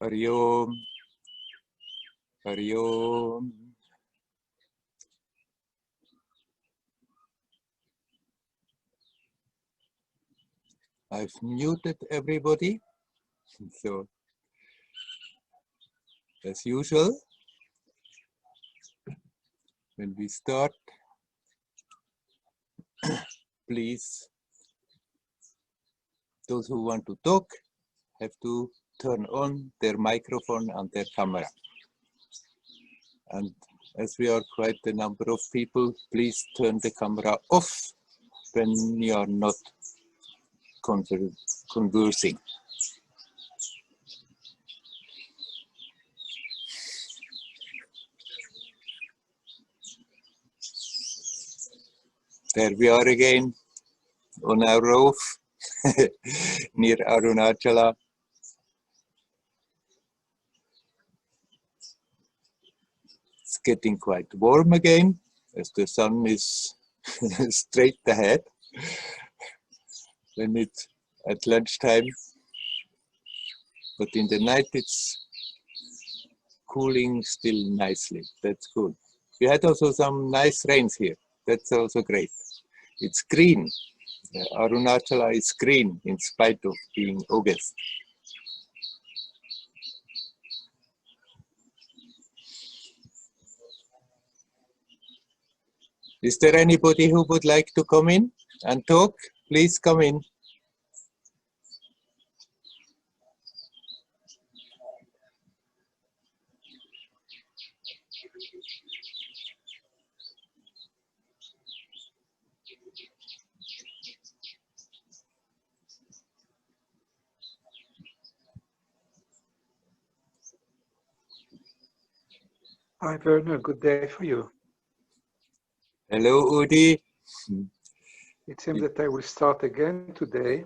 Hari Om. Hari Om. I've muted everybody, so as usual, when we start, please, those who want to talk have to turn on their microphone and their camera. And as we are quite a number of people, please turn the camera off when you are not conversing. There we are again on our roof near Arunachala. It's getting quite warm again as the sun is straight ahead when it's at lunchtime. But in the night it's cooling still nicely. That's good. We had also some nice rains here. That's also great. It's green. Arunachala is green in spite of being August. Is there anybody who would like to come in and talk? Please come in. Hi, Werner. Good day for you. Hello, Udi. It seems that I will start again today.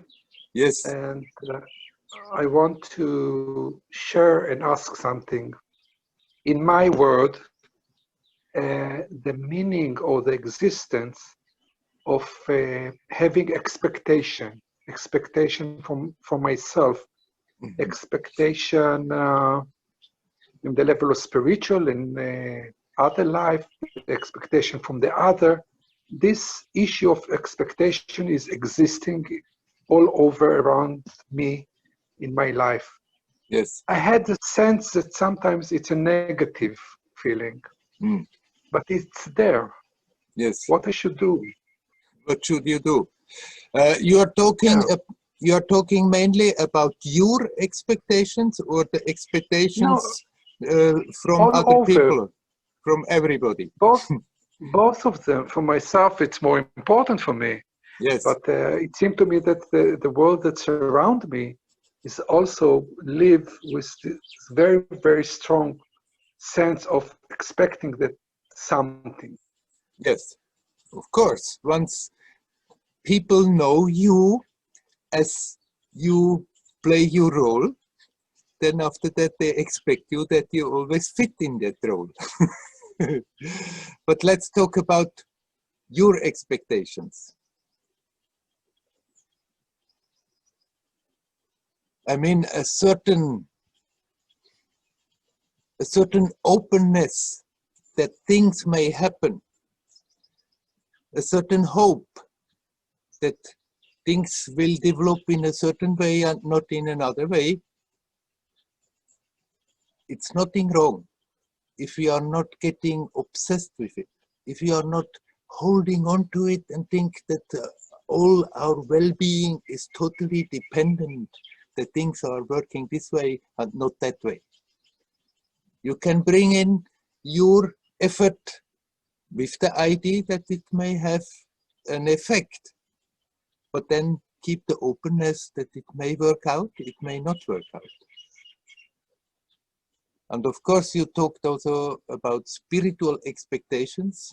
Yes. And I want to share and ask something. In my world, the meaning or the existence of having expectation from myself, expectation in the level of spiritual and other life, expectation from the other. This issue of expectation is existing all over around me in my life. Yes. I had the sense that sometimes it's a negative feeling, but it's there. Yes. What I should do? What should you do? You are talking mainly about your expectations or the expectations from other people, from everybody? Both of them. For myself, it's more important for me. Yes. But it seemed to me that the world that's around me is also live with this very, very strong sense of expecting that something. Yes, of course. Once people know you as you play your role, then after that they expect you that you always fit in that role. But let's talk about your expectations. I mean, a certain openness that things may happen, a certain hope that things will develop in a certain way and not in another way. It's nothing wrong if we are not getting obsessed with it, if we are not holding on to it and think that all our well-being is totally dependent, that things are working this way and not that way. You can bring in your effort with the idea that it may have an effect, but then keep the openness that it may work out, it may not work out. And of course, you talked also about spiritual expectations.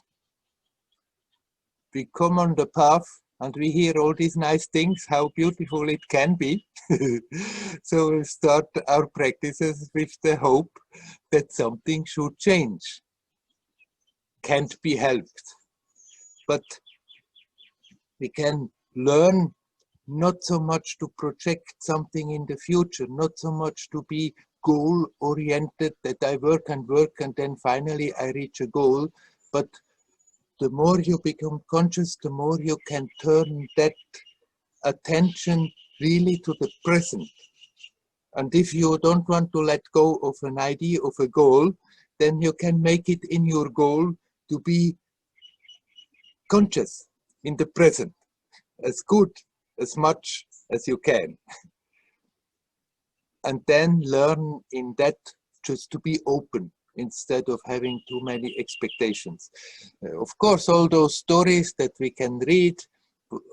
We come on the path and we hear all these nice things, how beautiful it can be. So we start our practices with the hope that something should change. Can't be helped. But we can learn not so much to project something in the future, not so much to be goal-oriented, that I work and work and then finally I reach a goal. But the more you become conscious, the more you can turn that attention really to the present. And if you don't want to let go of an idea of a goal, then you can make it in your goal to be conscious in the present, as good, as much as you can. And then learn in that just to be open instead of having too many expectations. Of course, all those stories that we can read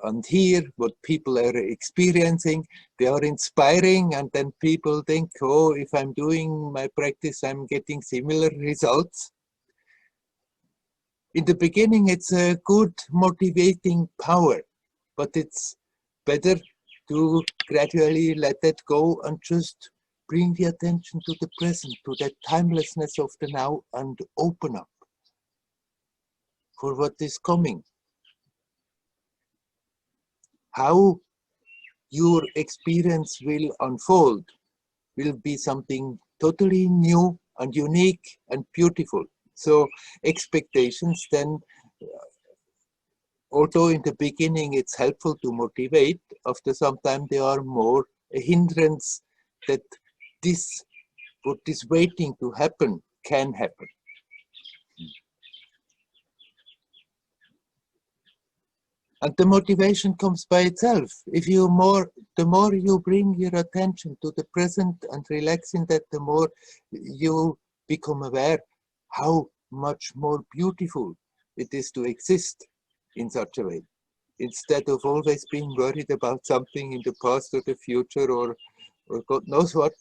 and hear, what people are experiencing, they are inspiring, and then people think, oh, if I'm doing my practice, I'm getting similar results. In the beginning, it's a good motivating power, but it's better to gradually let that go and just bring the attention to the present, to that timelessness of the now, and open up for what is coming. How your experience will unfold will be something totally new and unique and beautiful. So expectations then, although in the beginning it's helpful to motivate, after some time they are more a hindrance that this, what is waiting to happen, can happen. And the motivation comes by itself. If you the more you bring your attention to the present and relax in that, the more you become aware how much more beautiful it is to exist in such a way, instead of always being worried about something in the past or the future or God knows what.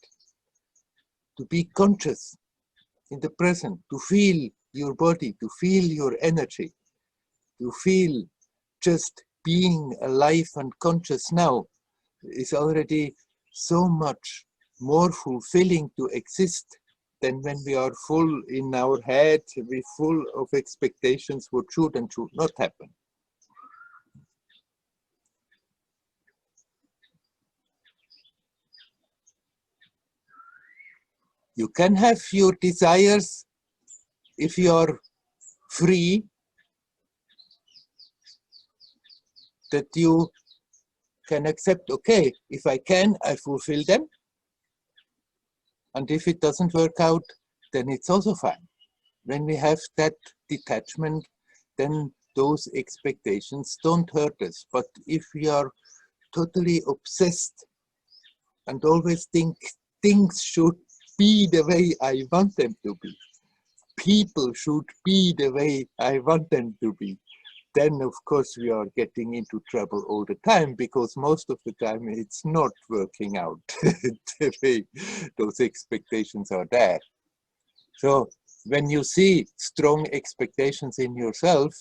To be conscious in the present, to feel your body, to feel your energy, to feel just being alive and conscious now is already so much more fulfilling to exist than when we are full in our head, we're full of expectations what should and should not happen. You can have your desires if you are free, that you can accept, okay, if I can, I fulfill them. And if it doesn't work out, then it's also fine. When we have that detachment, then those expectations don't hurt us. But if we are totally obsessed and always think things should be the way I want them to be, people should be the way I want them to be, then of course we are getting into trouble all the time, because most of the time it's not working out the way those expectations are there. So when you see strong expectations in yourself,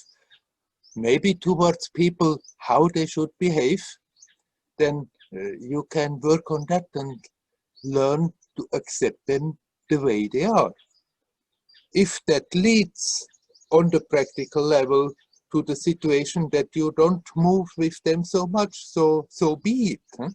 maybe towards people, how they should behave, then you can work on that and learn to accept them the way they are. If that leads on the practical level to the situation that you don't move with them so much, so be it. Huh?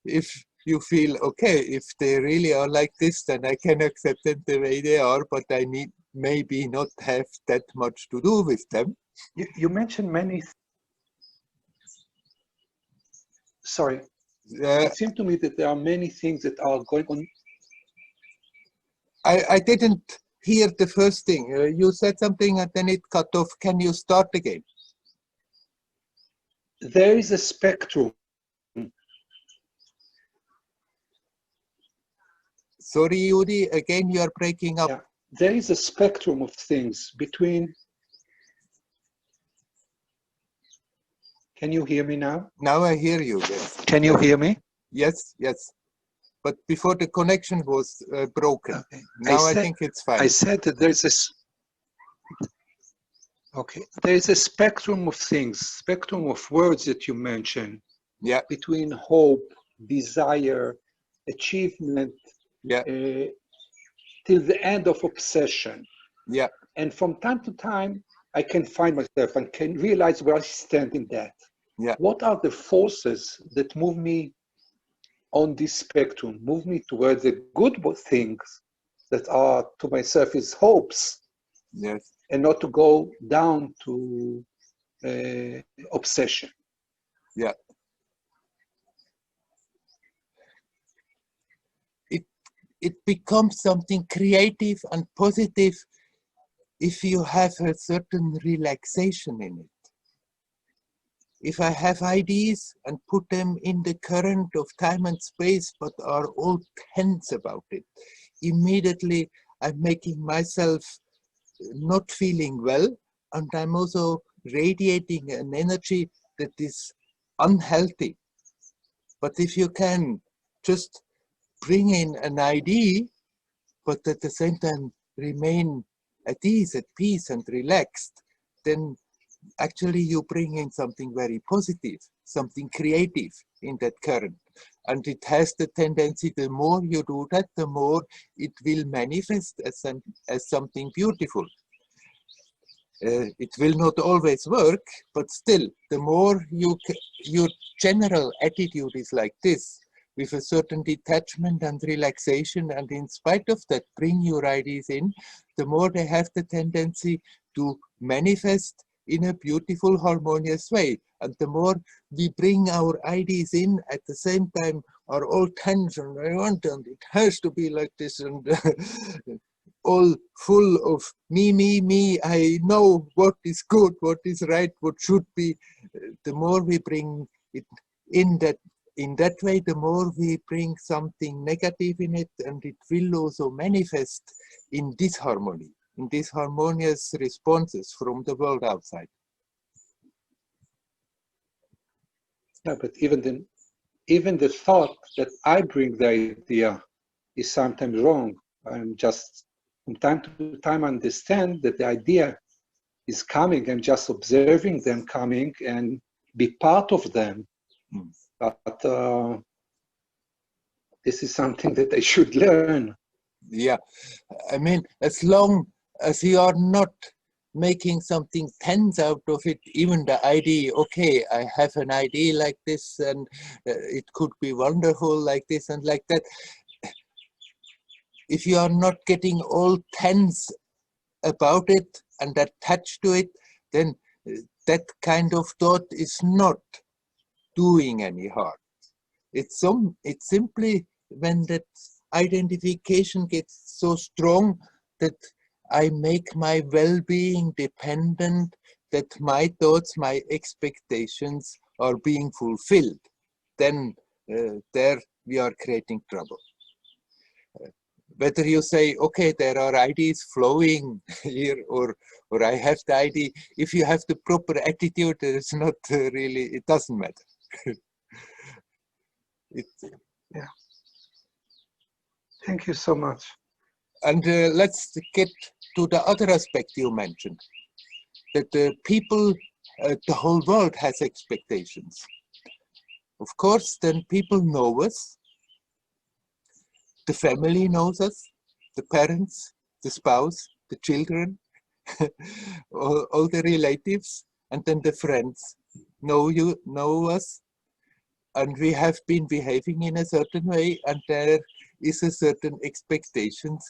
If you feel, okay, if they really are like this, then I can accept them the way they are, but I need maybe not have that much to do with them. You mentioned many. Sorry, it seemed to me that there are many things that are going on. I didn't hear the first thing. You said something and then it cut off. Can you start again? There is a spectrum. Sorry, Yudi, again you are breaking up. Yeah. There is a spectrum of things between. Can you hear me now? Now I hear you, yes. Can you hear me? Yes, yes. But before the connection was broken. Okay. Now I think it's fine. I said that there's a spectrum of things, spectrum of words that you mentioned. Yeah. Between hope, desire, achievement, till the end of obsession. Yeah. And from time to time, I can find myself and can realize where I stand in that. Yeah. What are the forces that move me on this spectrum, move me towards the good things that are to myself is hopes, Yes. and not to go down to obsession. Yeah. It becomes something creative and positive if you have a certain relaxation in it. If I have ideas and put them in the current of time and space, but are all tense about it, immediately I'm making myself not feeling well, and I'm also radiating an energy that is unhealthy. But if you can just bring in an idea, but at the same time remain at ease, at peace, and relaxed, then actually you bring in something very positive, something creative in that current. And it has the tendency, the more you do that, the more it will manifest as something beautiful. It will not always work, but still, the more your general attitude is like this, with a certain detachment and relaxation, and in spite of that, bring your ideas in, the more they have the tendency to manifest in a beautiful, harmonious way. And the more we bring our ideas in, at the same time, are all tense and I want, and it has to be like this, and all full of me, I know what is good, what is right, what should be. The more we bring it in that way, the more we bring something negative in it, and it will also manifest in disharmony, in these harmonious responses from the world outside. Yeah, but even the thought that I bring the idea is sometimes wrong. I'm just from time to time understand that the idea is coming. I'm just observing them coming and be part of them. Mm. But this is something that I should learn. Yeah, I mean, as long as you are not making something tense out of it, even the idea, okay, I have an idea like this, and it could be wonderful like this and like that. If you are not getting all tense about it and attached to it, then that kind of thought is not doing any harm. It's simply when that identification gets so strong that I make my well-being dependent, that my thoughts, my expectations are being fulfilled, then there we are creating trouble. Whether you say, okay, there are ideas flowing here, or I have the idea, if you have the proper attitude, it's not really, it doesn't matter. Yeah. Thank you so much. And let's get to the other aspect you mentioned, that the people, the whole world has expectations. Of course, then people know us, the family knows us, the parents, the spouse, the children, all the relatives, and then the friends know us, and we have been behaving in a certain way, and there is a certain expectations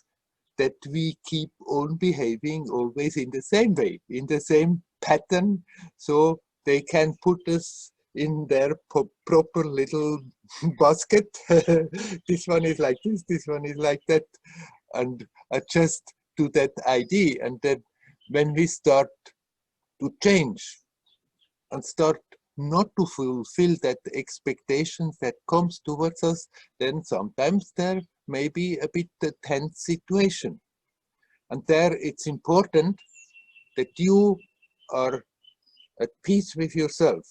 that we keep on behaving always in the same way, in the same pattern, so they can put us in their proper little basket. This one is like this one is like that, and adjust to that idea. And then when we start to change and start not to fulfill that expectations that comes towards us, then sometimes there may be a bit a tense situation. And there it's important that you are at peace with yourself.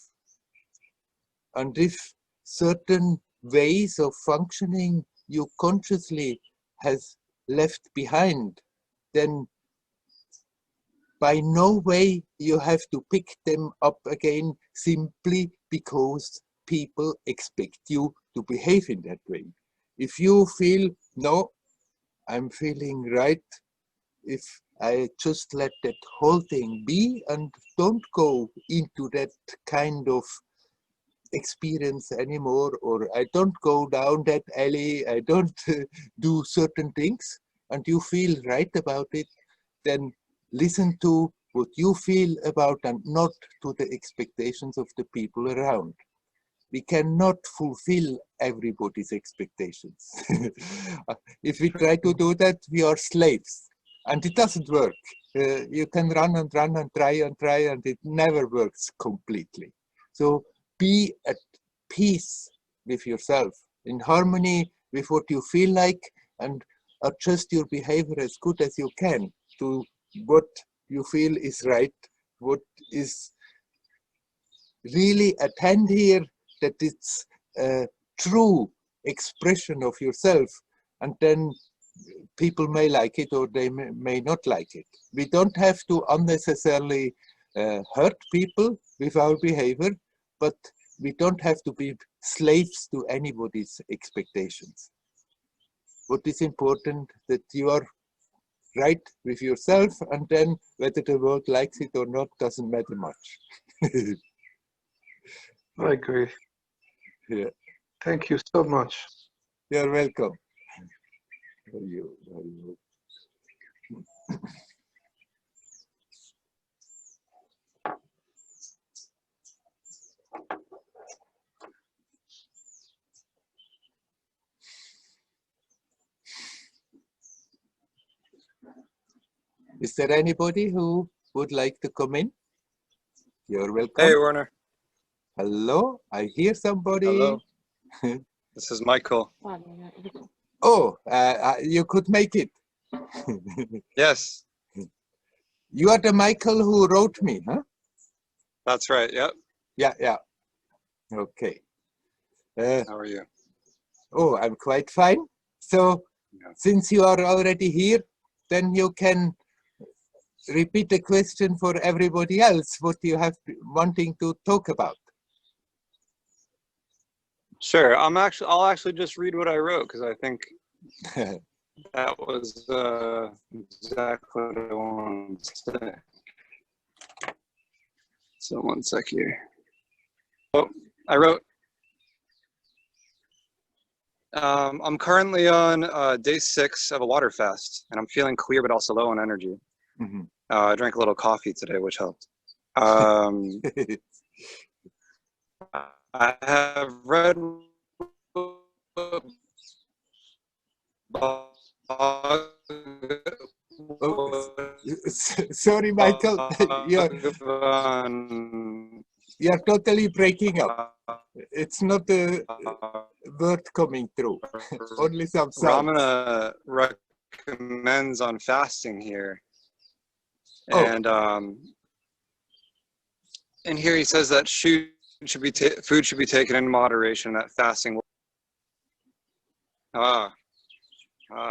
And if certain ways of functioning you consciously has left behind, then by no way you have to pick them up again simply because people expect you to behave in that way. If you feel, no, I'm feeling right, if I just let that whole thing be and don't go into that kind of experience anymore, or I don't go down that alley, I don't do certain things, and you feel right about it, then listen to what you feel about and not to the expectations of the people around. We cannot fulfill everybody's expectations. If we try to do that, we are slaves, and it doesn't work. You can run and run and try, and it never works completely. So be at peace with yourself, in harmony with what you feel like, and adjust your behavior as good as you can to what you feel is right, what is really at hand here, that it's a true expression of yourself, and then people may like it or they may not like it. We don't have to unnecessarily hurt people with our behavior, but we don't have to be slaves to anybody's expectations. What is important, that you are right with yourself, and then whether the world likes it or not doesn't matter much. I agree. Yeah. Thank you so much. You're welcome. Is there anybody who would like to come in? You're welcome. Hey, Werner. Hello, I hear somebody. Hello. This is Michael. Oh, you could make it. Yes, You are the Michael who wrote me, huh? that's right. Yep. Yeah. Okay. How are you? Oh, I'm quite fine. So, Yeah. since you are already here, then you can repeat the question for everybody else, what you have wanting to talk about. Sure. I'll actually just read what I wrote, because I think that was exactly what I wanted to say. So 1 sec here. Oh, I wrote, I'm currently on day 6 of a water fast, and I'm feeling clear but also low on energy. Mhm. I drank a little coffee today, which helped. I have read Sorry, Michael, you're totally breaking up. It's not a word coming through, only some sounds. Ramana recommends on fasting here, Oh. And here he says that food should be taken in moderation. That fasting will.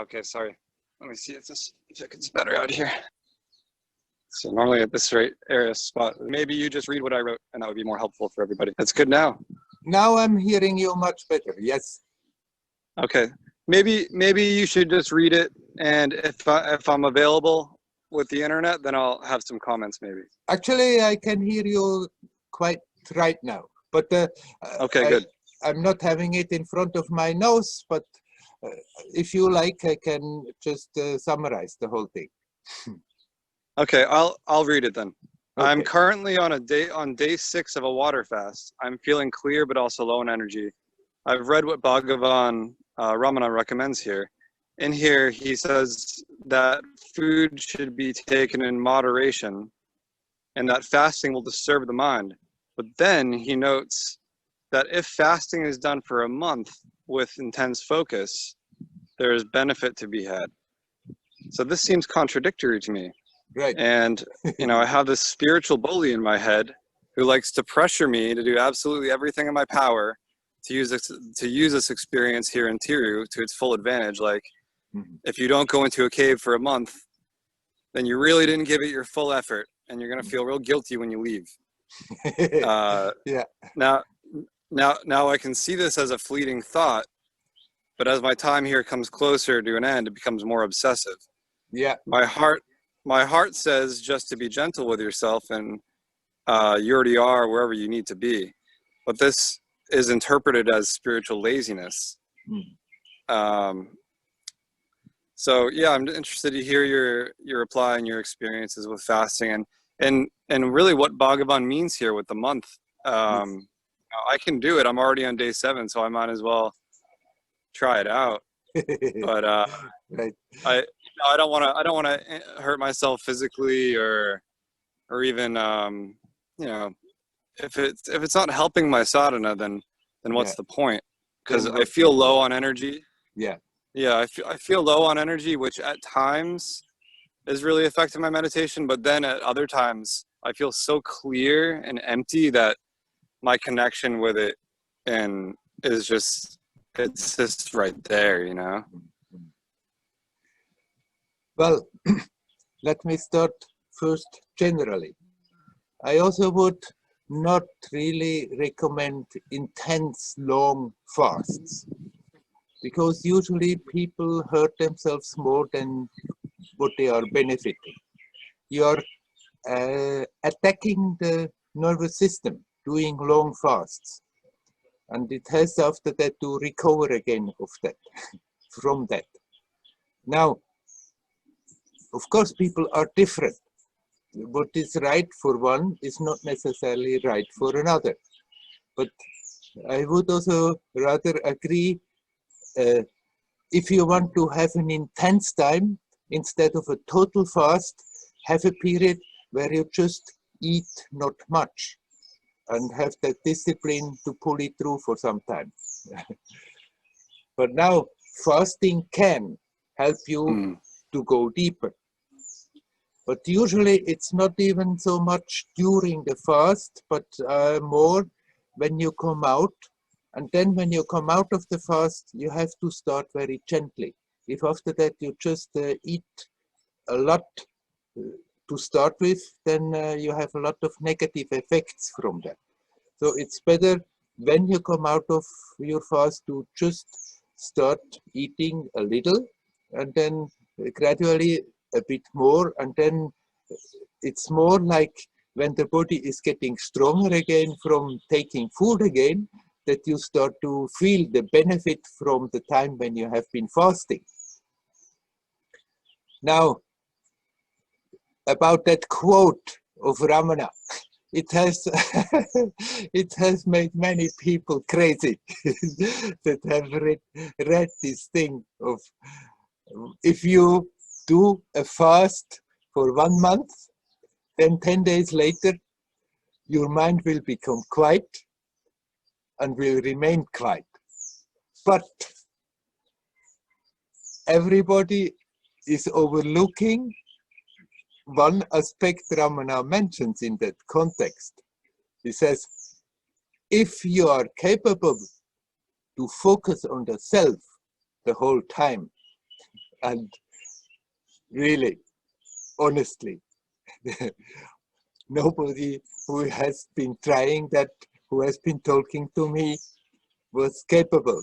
Okay, sorry. Let me see if it gets better out here. So normally at this area spot, maybe you just read what I wrote, and that would be more helpful for everybody. That's good now. Now I'm hearing you much better. Yes. Okay. Maybe you should just read it, and if I'm available with the internet, then I'll have some comments maybe. Actually, I can hear you quite right now, but okay, good. I'm not having it in front of my nose, but if you like, I can just summarize the whole thing. Okay, I'll read it then. Okay. I'm currently on day 6 of a water fast. I'm feeling clear but also low in energy. I've read what Bhagavan Ramana recommends here. In here, he says that food should be taken in moderation, and that fasting will disturb the mind. But then he notes that if fasting is done for a month with intense focus, there is benefit to be had. So this seems contradictory to me. Right. And, I have this spiritual bully in my head who likes to pressure me to do absolutely everything in my power to use this experience here in Tiru to its full advantage. Like, if you don't go into a cave for a month, then you really didn't give it your full effort, and you're going to feel real guilty when you leave. Yeah. Now I can see this as a fleeting thought, but as my time here comes closer to an end, it becomes more obsessive. Yeah. My heart says just to be gentle with yourself, and you already are wherever you need to be. But this is interpreted as spiritual laziness. So yeah, I'm interested to hear your reply and your experiences with fasting, and really what Bhagavan means here with the month. I can do it. I'm already on day 7, so I might as well try it out. But right. I don't want to hurt myself physically or even if it's not helping my sadhana, then what's the point? Because I feel low on energy. I feel low on energy, which at times is really affecting my meditation, but then at other times I feel so clear and empty that my connection with it and is just, it's just right there, you know. Well, let me start first generally. I also would not really recommend intense long fasts, because usually people hurt themselves more than what they are benefiting. You are attacking the nervous system doing long fasts, and it has after that to recover again of that, from that. Now, of course, people are different. What is right for one is not necessarily right for another. But I would also rather agree, if you want to have an intense time, instead of a total fast, have a period where you just eat not much and have that discipline to pull it through for some time. But now fasting can help you to go deeper. But usually it's not even so much during the fast, but more when you come out. And then when you come out of the fast, you have to start very gently. If after that you just eat a lot to start with, then you have a lot of negative effects from that. So it's better when you come out of your fast to just start eating a little, and then gradually a bit more, and then it's more like when the body is getting stronger again from taking food again, that you start to feel the benefit from the time when you have been fasting. Now, about that quote of Ramana, it has it has made many people crazy that have read this thing of, if you do a fast for 1 month, then 10 days later your mind will become quiet and will remain quiet. But everybody is overlooking one aspect Ramana mentions in that context. He says, if you are capable to focus on the self the whole time, and really, honestly, nobody who has been trying that, who has been talking to me, was capable,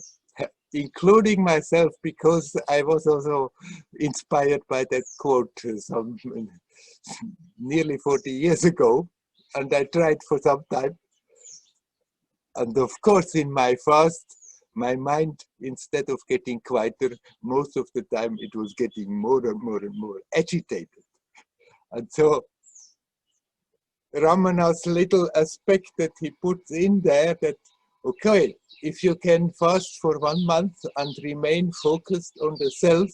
including myself, because I was also inspired by that quote some nearly 40 years ago, and I tried for some time. And of course, in my fast, my mind, instead of getting quieter, most of the time it was getting more and more and more agitated. And so Ramana's little aspect that he puts in there, that, okay, if you can fast for 1 month and remain focused on the self,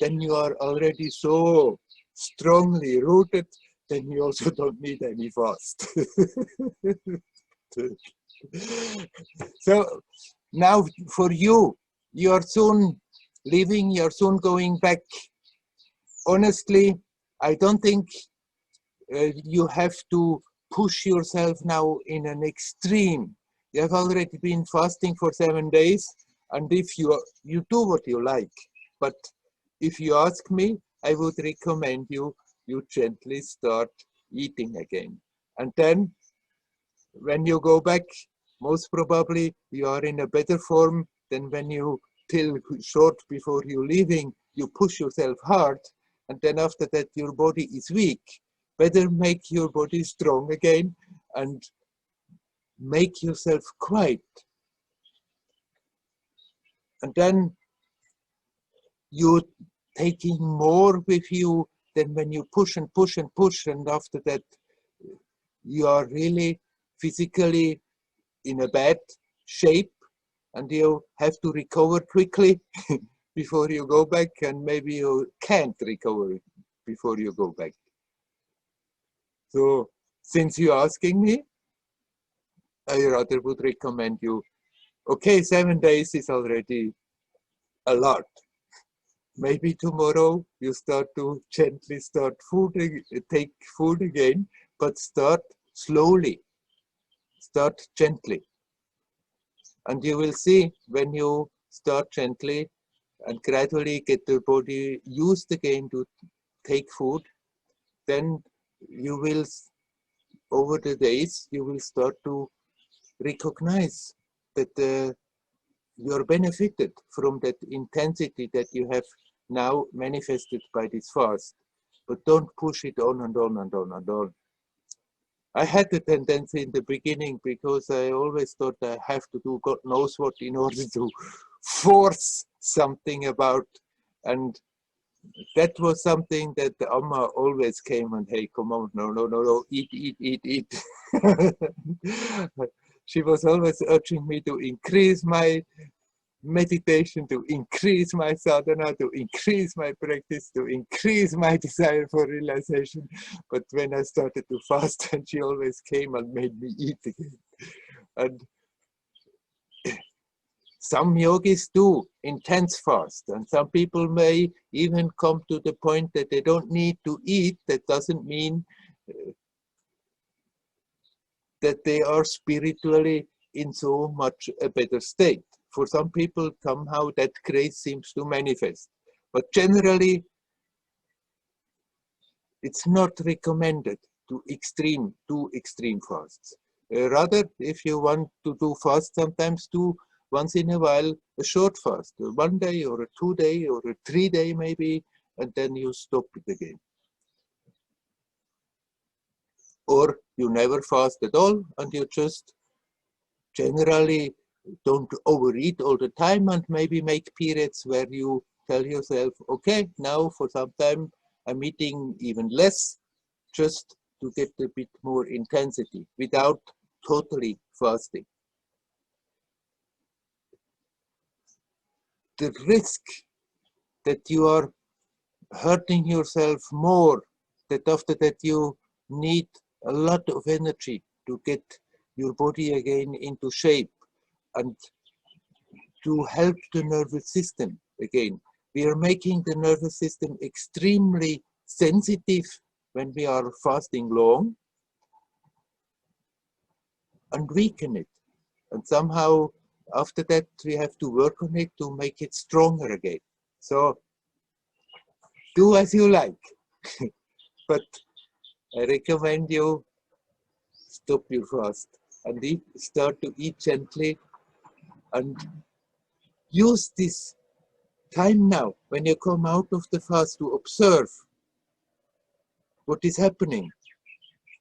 then you are already so strongly rooted, then you also don't need any fast. So now for you, you're soon leaving, you're soon going back. Honestly, I don't think you have to push yourself now in an extreme. You have already been fasting for 7 days, and if you do what you like. But if you ask me, I would recommend you gently start eating again. And then when you go back, most probably you are in a better form than when you, till short before you leaving, you push yourself hard, and then after that your body is weak. Better make your body strong again and make yourself quiet And then you're taking more with you than when you push and push and push, and after that you are really physically in a bad shape and you have to recover quickly before you go back, and maybe you can't recover before you go back. So since you're asking me, I rather would recommend you, okay, 7 days is already a lot. Maybe tomorrow you start to gently take food again, but start slowly, start gently. And you will see when you start gently and gradually get the body used again to take food, then you will, over the days, you will start to recognize that you're benefited from that intensity that you have now manifested by this fast. But don't push it on and on and on and on. I had the tendency in the beginning because I always thought I have to do God knows what in order to force something about. And that was something that the Amma always came and, hey, come on, no, eat, eat, eat, eat. She was always urging me to increase my meditation, to increase my sadhana, to increase my practice, to increase my desire for realization. But when I started to fast, and she always came and made me eat again. And some yogis do intense fast, and some people may even come to the point that they don't need to eat. That doesn't mean that they are spiritually in so much a better state. For some people, somehow that grace seems to manifest. But generally, it's not recommended to do extreme fasts. Rather, if you want to do fast, sometimes do once in a while a short fast, 1 day or a 2 day or a 3 day maybe, and then you stop it again. Or you never fast at all and you just generally don't overeat all the time, and maybe make periods where you tell yourself, okay, now for some time I'm eating even less, just to get a bit more intensity without totally fasting. The risk that you are hurting yourself more, that after that you need a lot of energy to get your body again into shape and to help the nervous system again. We are making the nervous system extremely sensitive when we are fasting long and weaken it. And somehow after that we have to work on it to make it stronger again. So do as you like, but I recommend you stop your fast and start to eat gently, and use this time now when you come out of the fast to observe what is happening.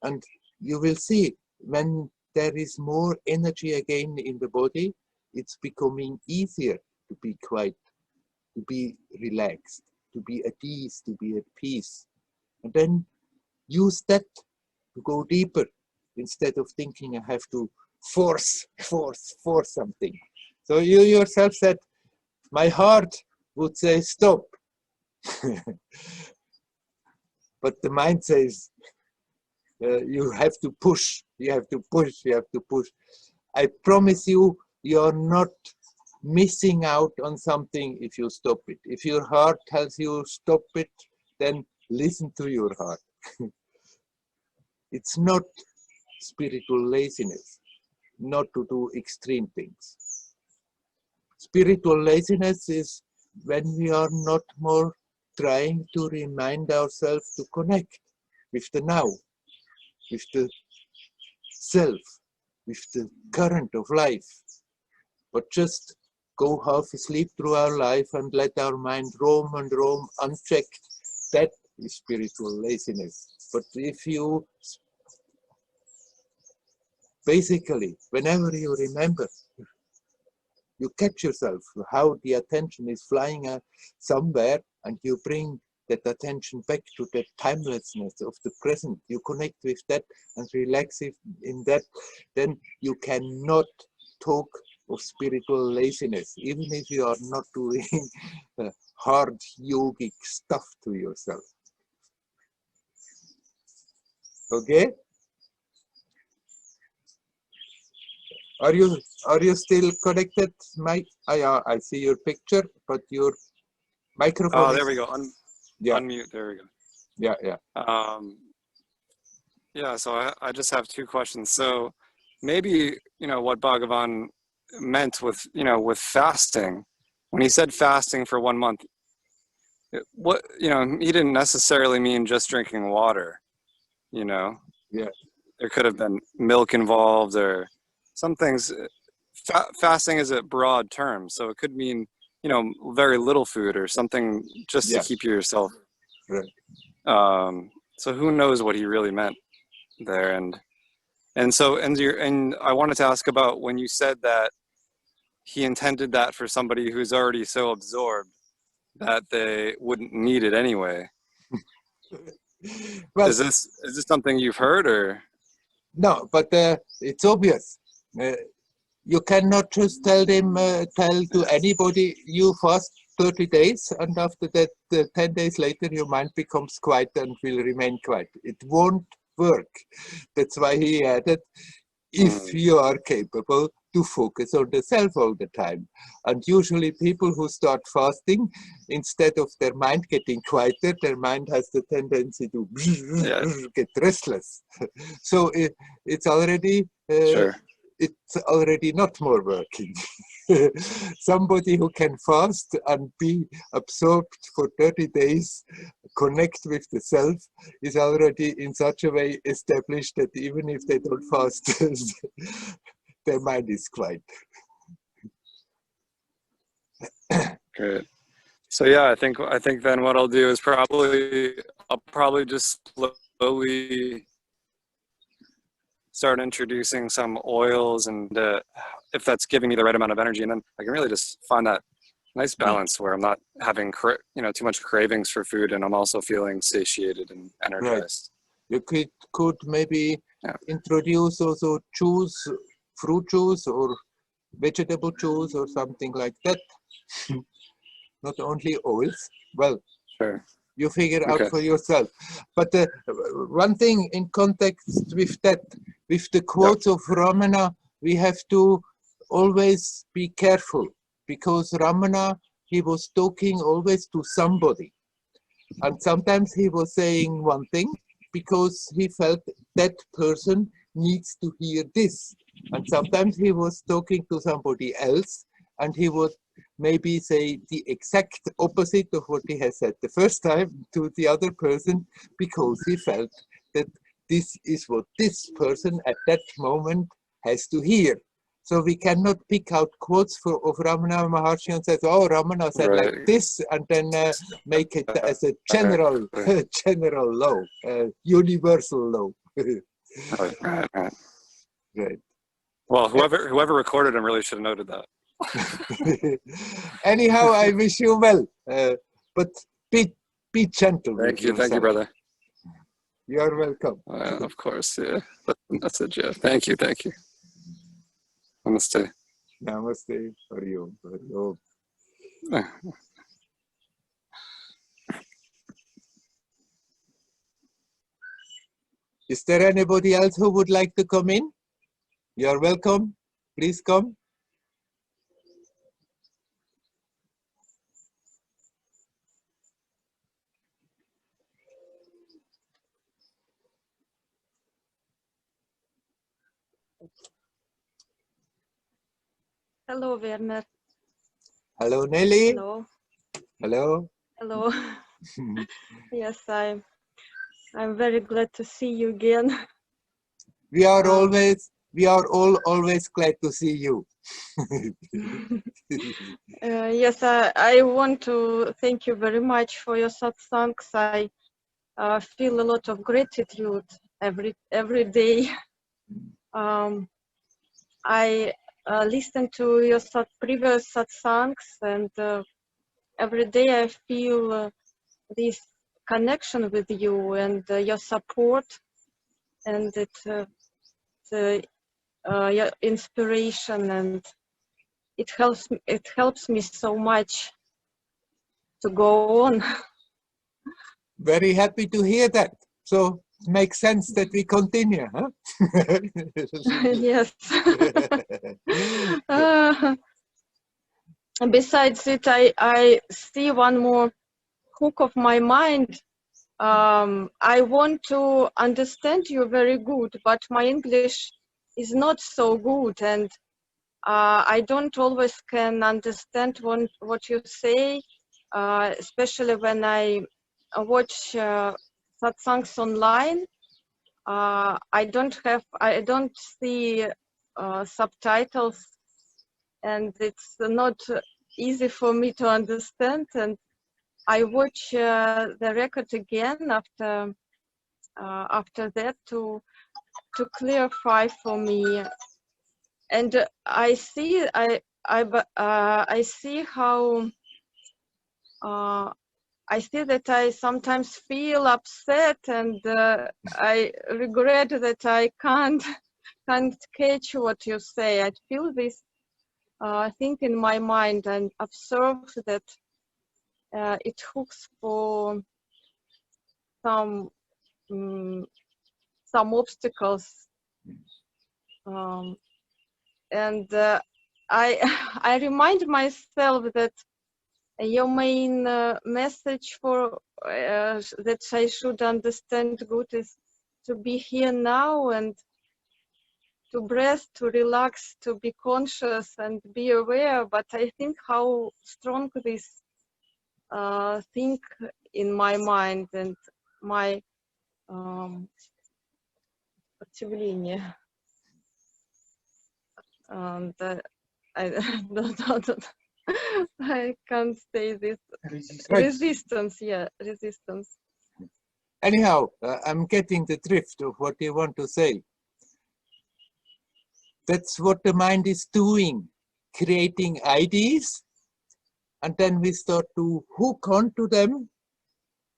And you will see when there is more energy again in the body, it's becoming easier to be quiet, to be relaxed, to be at ease, to be at peace. And then use that to go deeper instead of thinking I have to force something. So you yourself said, my heart would say stop. But the mind says, you have to push, you have to push, you have to push. I promise you, you're not missing out on something if you stop it. If your heart tells you stop it, then listen to your heart. It's not spiritual laziness not to do extreme things. Spiritual laziness is when we are not more trying to remind ourselves to connect with the now, with the self, with the current of life, but just go half asleep through our life and let our mind roam and roam unchecked. That is spiritual laziness. But if you basically, whenever you remember You catch yourself, how the attention is flying somewhere, and you bring that attention back to the timelessness of the present. You connect with that and relax in that, then you cannot talk of spiritual laziness, even if you are not doing hard yogic stuff to yourself. Okay? Are you still connected, Mike? I see your picture, but your microphone. Oh, there we go. Yeah. Unmute. There we go. Yeah, yeah. Yeah. So I just have two questions. So maybe what Bhagavan meant with with fasting, when he said fasting for 1 month, what he didn't necessarily mean just drinking water. Yeah. There could have been milk involved or some things. Fasting is a broad term, so it could mean very little food or something just to keep yourself. Right. So who knows what he really meant there, and I wanted to ask about when you said that he intended that for somebody who's already so absorbed that they wouldn't need it anyway. Well, is this something you've heard or? No, but it's obvious. You cannot just tell to anybody you fast 30 days, and after that 10 days later your mind becomes quiet and will remain quiet. It won't work. That's why he added, if you are capable to focus on the self all the time. And usually people who start fasting, instead of their mind getting quieter, their mind has the tendency to get restless. So it's already Sure. It's already not more working. Somebody who can fast and be absorbed for 30 days, connect with the self, is already in such a way established that even if they don't fast, their mind is quiet. Good. So yeah, I think then what I'll do is I'll probably just slowly start introducing some oils, and if that's giving me the right amount of energy, and then I can really just find that nice balance where I'm not having too much cravings for food, and I'm also feeling satiated and energized. Right. You could maybe introduce also fruit juice or vegetable juice or something like that. Not only oils. Well, sure. You figure out for yourself. But one thing in context with that, with the quotes of Ramana, we have to always be careful, because Ramana, he was talking always to somebody. And sometimes he was saying one thing because he felt that person needs to hear this. And sometimes he was talking to somebody else and he would maybe say the exact opposite of what he has said the first time to the other person, because he felt that this is what this person at that moment has to hear. So we cannot pick out quotes of Ramana Maharshi and say, oh, Ramana said like this, and then make it as a general law, universal law. Right. Well, whoever recorded him really should have noted that. Anyhow, I wish you well, but be gentle. Thank you, brother. You are welcome. Of course, yeah. That's it, Jeff. Thank you. Namaste. Namaste. Hari Om. Hari Om. Is there anybody else who would like to come in? You are welcome. Please come. Hello, Werner. Hello, Nelly. Hello. Hello. Hello. Yes, I'm very glad to see you again. We are all always glad to see you. Yes, I want to thank you very much for your satsangs. I feel a lot of gratitude every day. listened to your previous satsangs, and every day I feel this connection with you and your support, and your inspiration, and it helps me so much to go on. Very happy to hear that. So it makes sense that we continue, huh? Yes. Besides it, I see one more hook of my mind. I want to understand you very good, but my English is not so good, and I don't always can understand what you say, especially when I watch satsangs online. I don't see subtitles, and it's not easy for me to understand. And I watch the record again after that to clarify for me. And I see how I see that I sometimes feel upset, and I regret that I can't catch what you say. I feel this thing in my mind and observe that it hooks for some obstacles, and I I remind myself that your main message for that I should understand good is to be here now and to breathe, to relax, to be conscious and be aware. But I think how strong this thing in my mind and my сопротивление. And I don't, I can't say this. Resistance, yeah, resistance. Anyhow, I'm getting the drift of what you want to say. That's what the mind is doing, creating ideas, and then we start to hook onto them.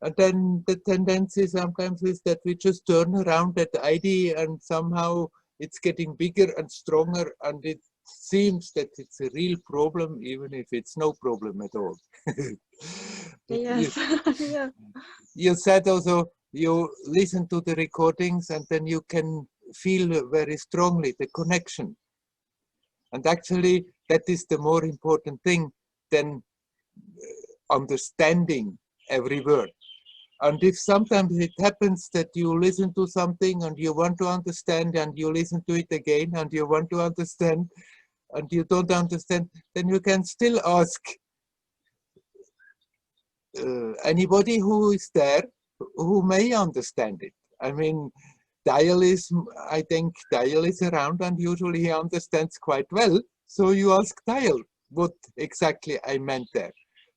And then the tendency sometimes is that we just turn around that idea, and somehow it's getting bigger and stronger, and it seems that it's a real problem, even if it's no problem at all. Yes. Yeah. You said also you listen to the recordings, and then you can feel very strongly the connection. And actually, that is the more important thing than understanding every word. And if sometimes it happens that you listen to something and you want to understand, and you listen to it again and you want to understand, and you don't understand, then you can still ask anybody who is there who may understand it. I mean, Dial is around, and usually he understands quite well. So you ask Dial what exactly I meant there.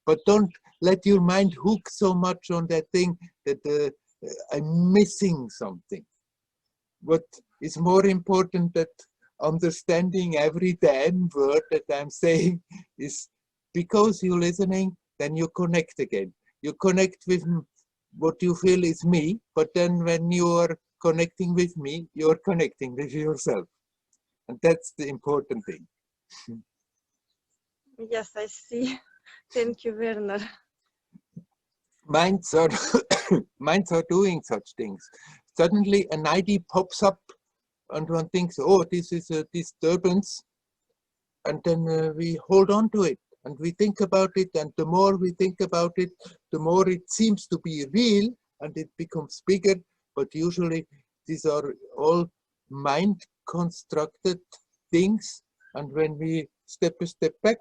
But don't let your mind hook so much on that thing that I'm missing something. What is more important that understanding every damn word that I'm saying is, because you're listening, then you connect again. You connect with what you feel is me, but then when you are connecting with me, you're connecting with yourself. And that's the important thing. Yes, I see. Thank you, Werner. Minds are doing such things. Suddenly an idea pops up and one thinks, oh, this is a disturbance. And then we hold on to it and we think about it. And the more we think about it, the more it seems to be real and it becomes bigger. But usually these are all mind constructed things. And when we step a step back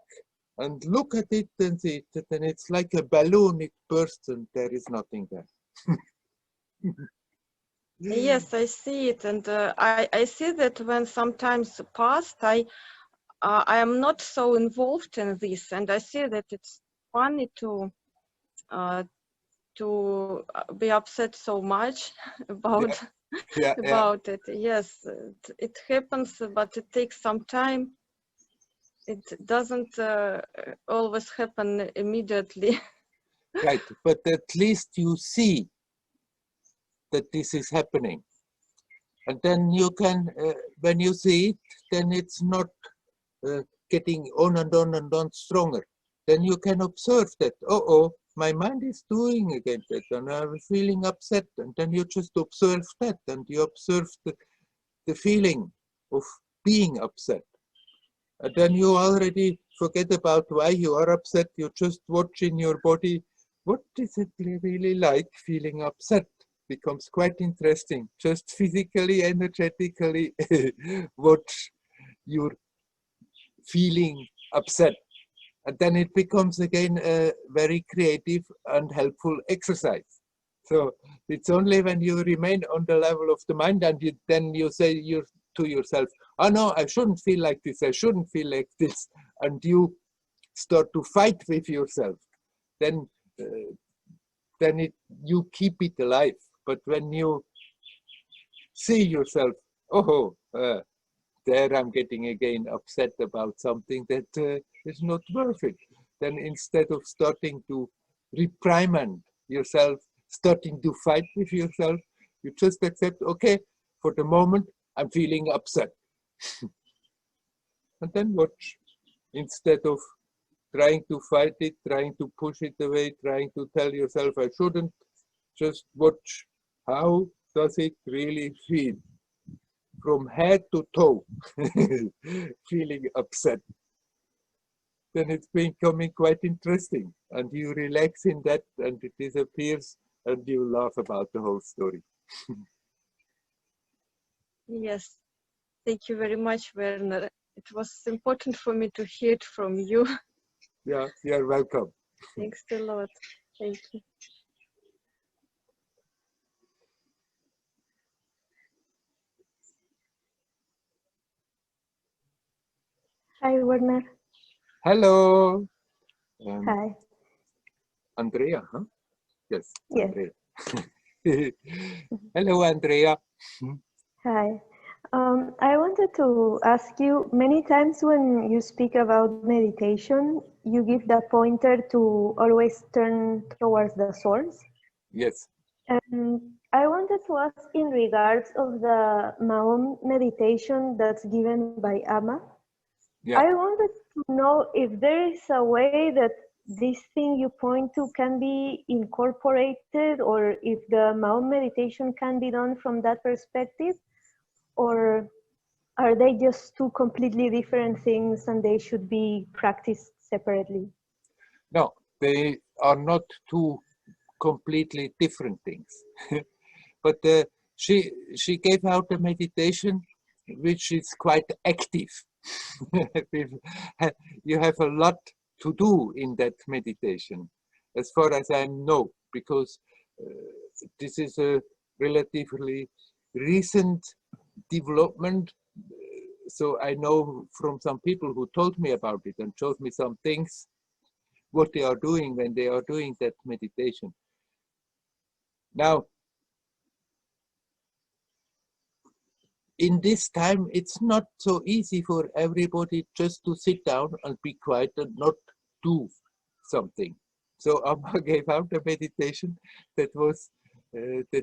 and look at it and see it, then it's like a balloon, it bursts and there is nothing there. Yes, I see it, and I see that when sometimes past, I am not so involved in this, and I see that it's funny to be upset so much about Yeah, about it. Yes, it happens, but it takes some time it doesn't always happen immediately. Right, but at least you see that this is happening. And then you can, when you see it, then it's not getting on and on and on stronger. Then you can observe that, oh, my mind is doing again that, and I'm feeling upset. And then you just observe that, and you observe the feeling of being upset. And then you already forget about why you are upset. You just watch in your body, what is it really like feeling upset? Becomes quite interesting. Just physically, energetically watch your feeling upset. And then it becomes again a very creative and helpful exercise. So it's only when you remain on the level of the mind and then you say to yourself, oh no, I shouldn't feel like this, I shouldn't feel like this. And you start to fight with yourself. Then you keep it alive. But when you see yourself, oh, there I'm getting again upset about something that is not worth it. Then instead of starting to reprimand yourself, starting to fight with yourself, you just accept, okay, for the moment, I'm feeling upset. And then watch. Instead of trying to fight it, trying to push it away, trying to tell yourself I shouldn't, just watch. How does it really feel? From head to toe, feeling upset. Then it's becoming quite interesting. And you relax in that and it disappears and you laugh about the whole story. Yes, thank you very much, Werner. It was important for me to hear it from you. Yeah, you're welcome. Thanks a lot. Thank you. Hi, Werner. Hello. Hi. Andrea, huh? Yes, Yes. Andrea. Hello, Andrea. Hi. I wanted to ask you, many times when you speak about meditation, you give the pointer to always turn towards the source. Yes. And I wanted to ask in regards of the Maum meditation that's given by Amma. Yeah. I wanted to know if there is a way that this thing you point to can be incorporated, or if the Maum meditation can be done from that perspective, or are they just two completely different things and they should be practiced separately? No, they are not two completely different things. But she gave out a meditation which is quite active. You have a lot to do in that meditation, as far as I know, because this is a relatively recent development. So I know from some people who told me about it and showed me some things, what they are doing when they are doing that meditation. Now, in this time, it's not so easy for everybody just to sit down and be quiet and not do something. So Amma gave out a meditation that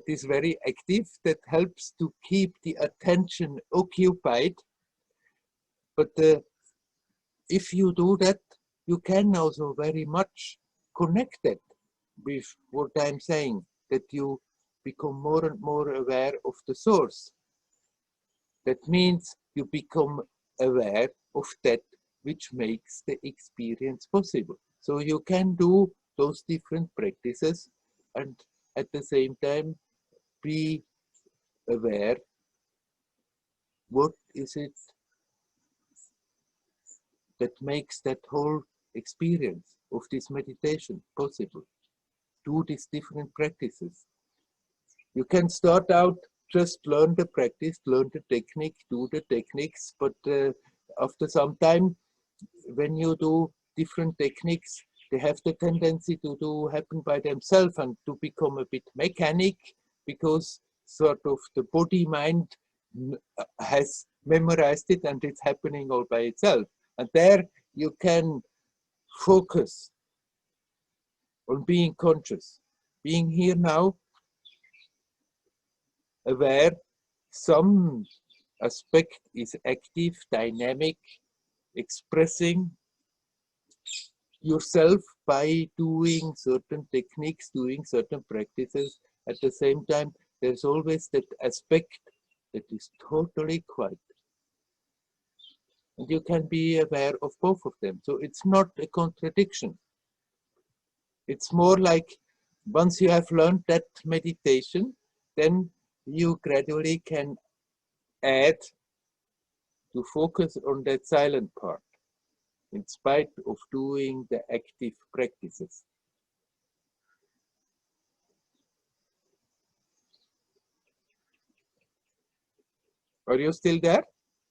is very active, that helps to keep the attention occupied. But if you do that, you can also very much connect it with what I'm saying, that you become more and more aware of the source. That means you become aware of that which makes the experience possible. So you can do those different practices and at the same time be aware what is it that makes that whole experience of this meditation possible. Do these different practices. You can start out, just learn the practice, learn the technique, do the techniques, but after some time, when you do different techniques, they have the tendency to happen by themselves and to become a bit mechanic, because sort of the body mind has memorized it and it's happening all by itself. And there you can focus on being conscious, being here now, aware some aspect is active, dynamic, expressing yourself by doing certain techniques, doing certain practices. At the same time, there's always that aspect that is totally quiet. And you can be aware of both of them. So it's not a contradiction. It's more like once you have learned that meditation, then you gradually can add to focus on that silent part, in spite of doing the active practices. Are you still there,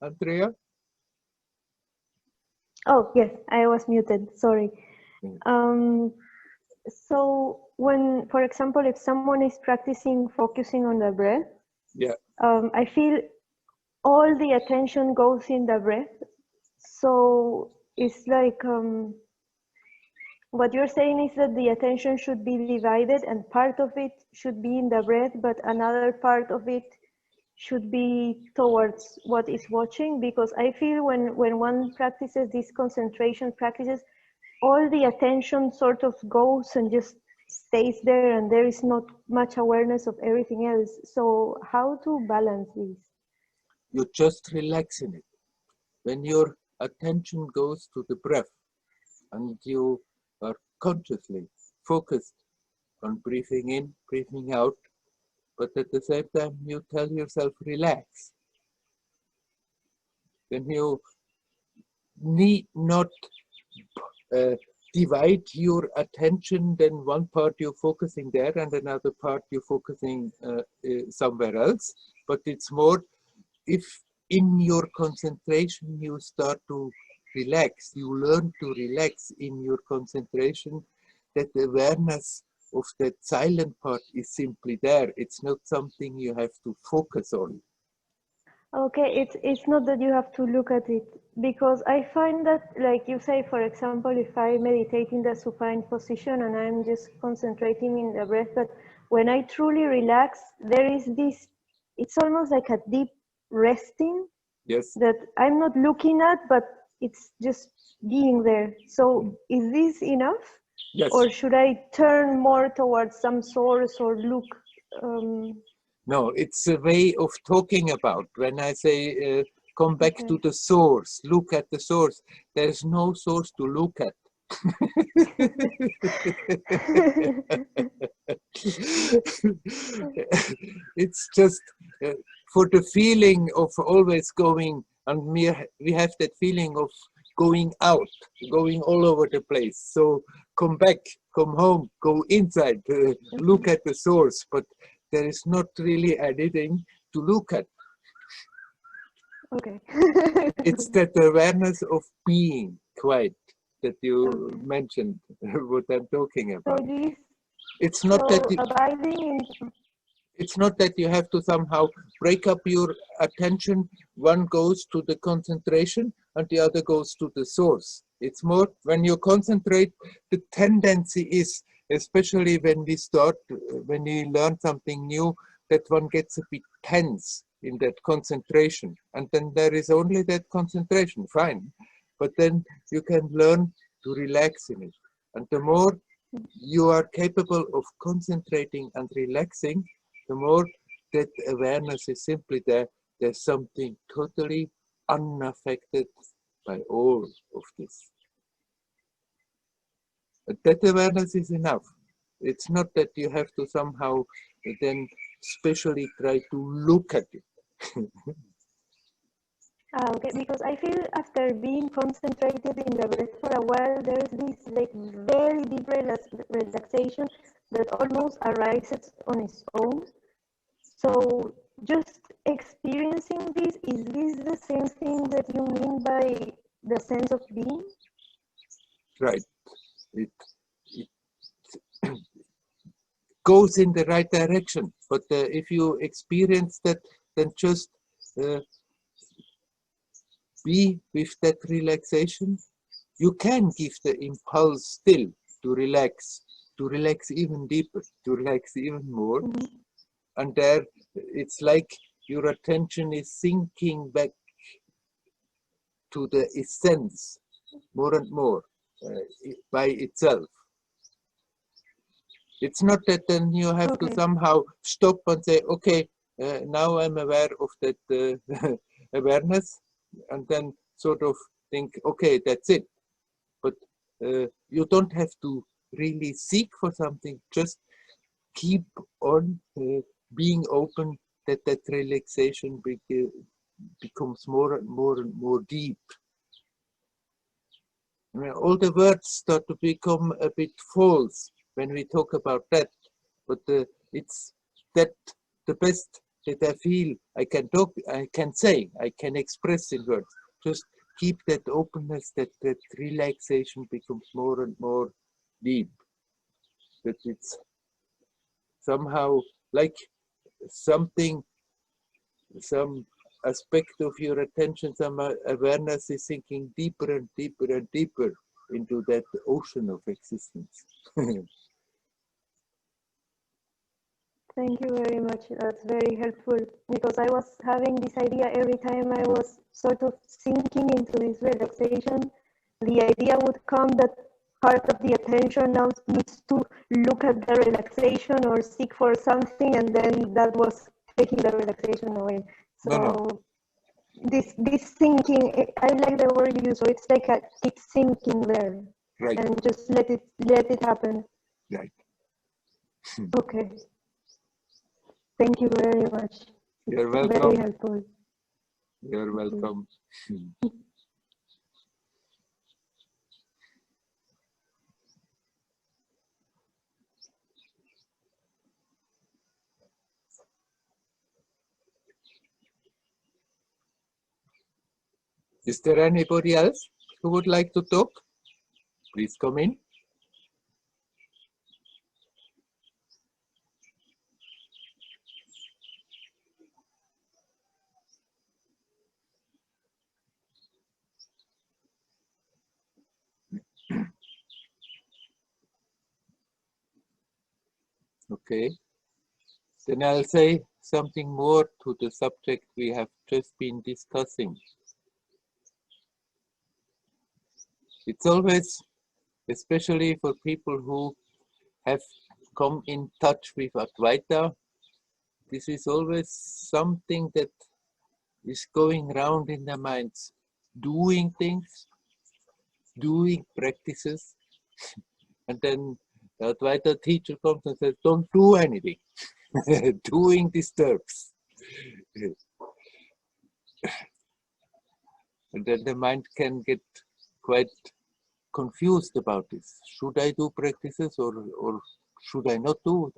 Andrea? Oh, yes, I was muted, sorry. So when, for example, if someone is practicing focusing on the breath, Yeah. I feel all the attention goes in the breath. So it's like, what you're saying is that the attention should be divided and part of it should be in the breath, but another part of it should be towards what is watching, because I feel when one practices these concentration practices, all the attention sort of goes and just stays there and there is not much awareness of everything else. So how to balance this? You just relax in it. When your attention goes to the breath and you are consciously focused on breathing in, breathing out, but at the same time you tell yourself relax. Then you need not divide your attention, then one part you're focusing there and another part you're focusing somewhere else. But it's more, if in your concentration you start to relax, you learn to relax in your concentration, that awareness of that silent part is simply there. It's not something you have to focus on. Okay, it's not that you have to look at it, because I find that, like you say, for example, if I meditate in the supine position and I'm just concentrating in the breath, but when I truly relax, there is this, it's almost like a deep resting. Yes. That I'm not looking at, but it's just being there. So is this enough? Yes. Or should I turn more towards some source or look? No, it's a way of talking about. When I say come back to the source, look at the source, there's no source to look at. It's just for the feeling of always going, and we have that feeling of going out, going all over the place. So come back, come home, go inside, look at the source, but there is not really anything to look at. Okay. It's that awareness of being quiet that you mentioned, what I'm talking about. So it's not that abiding in... It's not that you have to somehow break up your attention. One goes to the concentration and the other goes to the source. It's more when you concentrate, the tendency is, especially when we start, when we learn something new, that one gets a bit tense in that concentration. And then there is only that concentration, fine. But then you can learn to relax in it. And the more you are capable of concentrating and relaxing, the more that awareness is simply there. There's something totally unaffected by all of this. But that awareness is enough. It's not that you have to somehow then specially try to look at it. Okay, because I feel after being concentrated in the breath for a while, there is this like very deep relaxation that almost arises on its own. So just experiencing this, is this the same thing that you mean by the sense of being? Right. It goes in the right direction. But if you experience that, then just be with that relaxation. You can give the impulse still to relax even deeper, to relax even more. And there, it's like your attention is sinking back to the essence more and more by itself. It's not that then you have to somehow stop and say, okay, now I'm aware of that awareness, and then sort of think, okay, that's it. But you don't have to really seek for something, just keep on being open that that relaxation becomes more and more and more deep. I mean, all the words start to become a bit false when we talk about that, but it's that the best that I feel I can talk, I can say, I can express in words. Just keep that openness, that relaxation becomes more and more deep. That it's somehow like something, some aspect of your attention, some awareness is sinking deeper and deeper and deeper into that ocean of existence. Thank you very much. That's very helpful, because I was having this idea every time I was sort of sinking into this relaxation. The idea would come that part of the attention now needs to look at the relaxation or seek for something, and then that was taking the relaxation away. So No. this thinking, I like the word you use. So it's like keep thinking there, Right. and just let it happen. Right. Okay. Thank you very much. You're It's welcome. very helpful. You're welcome. Is there anybody else who would like to talk? Please come in. Okay. Then I'll say something more to the subject we have just been discussing. It's always, especially for people who have come in touch with Advaita, this is always something that is going around in their minds, doing things, doing practices, and then the Advaita teacher comes and says, don't do anything. Doing disturbs. And then the mind can get quite confused about this. Should I do practices or should I not do?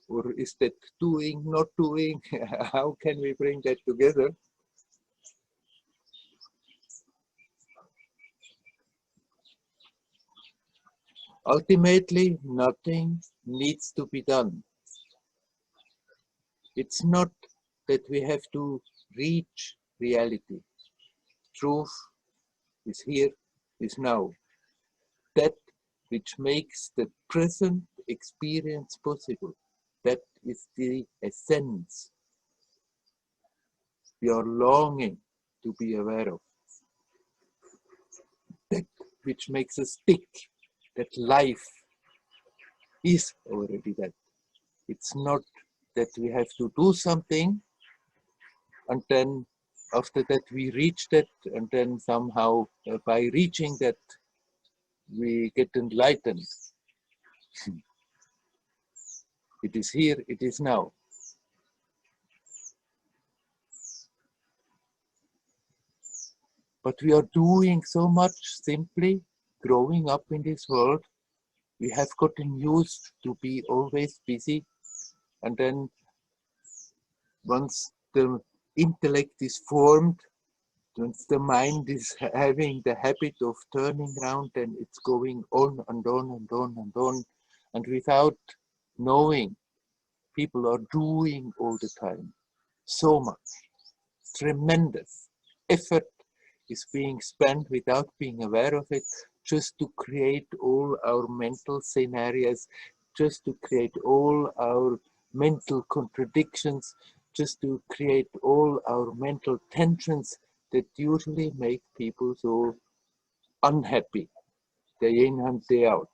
Or is that doing, not doing? How can we bring that together? Ultimately, nothing needs to be done. It's not that we have to reach reality. Truth is here, is now. That which makes the present experience possible. That is the essence we are longing to be aware of. That which makes us tick, that life is already that. It's not that we have to do something and then after that we reach that, and then somehow by reaching that we get enlightened. It is here, it is now. But we are doing so much simply growing up in this world. We have gotten used to be always busy, and then once the intellect is formed, once the mind is having the habit of turning around, and it's going on and on and on and on, and without knowing, people are doing all the time so much, tremendous effort is being spent without being aware of it, just to create all our mental scenarios, just to create all our mental contradictions, just to create all our mental tensions that usually make people so unhappy, day in and day out.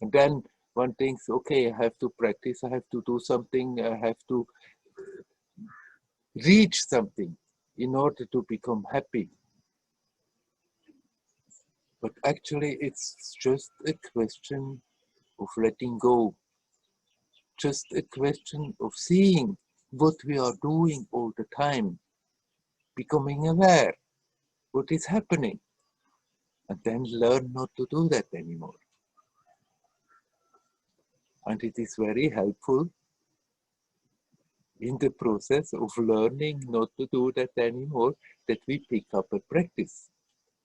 And then one thinks, okay, I have to practice, I have to do something, I have to reach something in order to become happy. But actually, it's just a question of letting go, just a question of seeing what we are doing all the time, becoming aware what is happening, and then learn not to do that anymore. And it is very helpful in the process of learning not to do that anymore that we pick up a practice.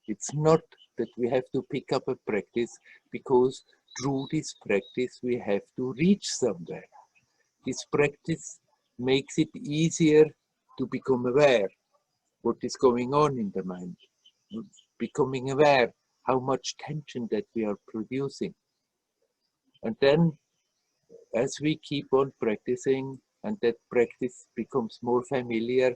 It's not that we have to pick up a practice because through this practice we have to reach somewhere. This practice makes it easier to become aware what is going on in the mind, becoming aware how much tension that we are producing. And then as we keep on practicing and that practice becomes more familiar,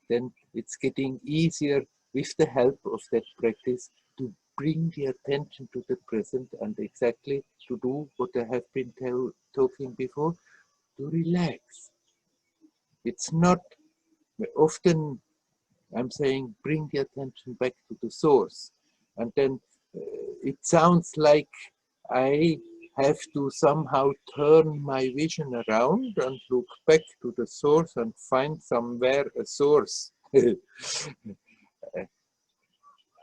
then it's getting easier with the help of that practice to bring the attention to the present and exactly to do what I have been talking before, to relax. It's not, often I'm saying bring the attention back to the source, and then it sounds like I have to somehow turn my vision around and look back to the source and find somewhere a source.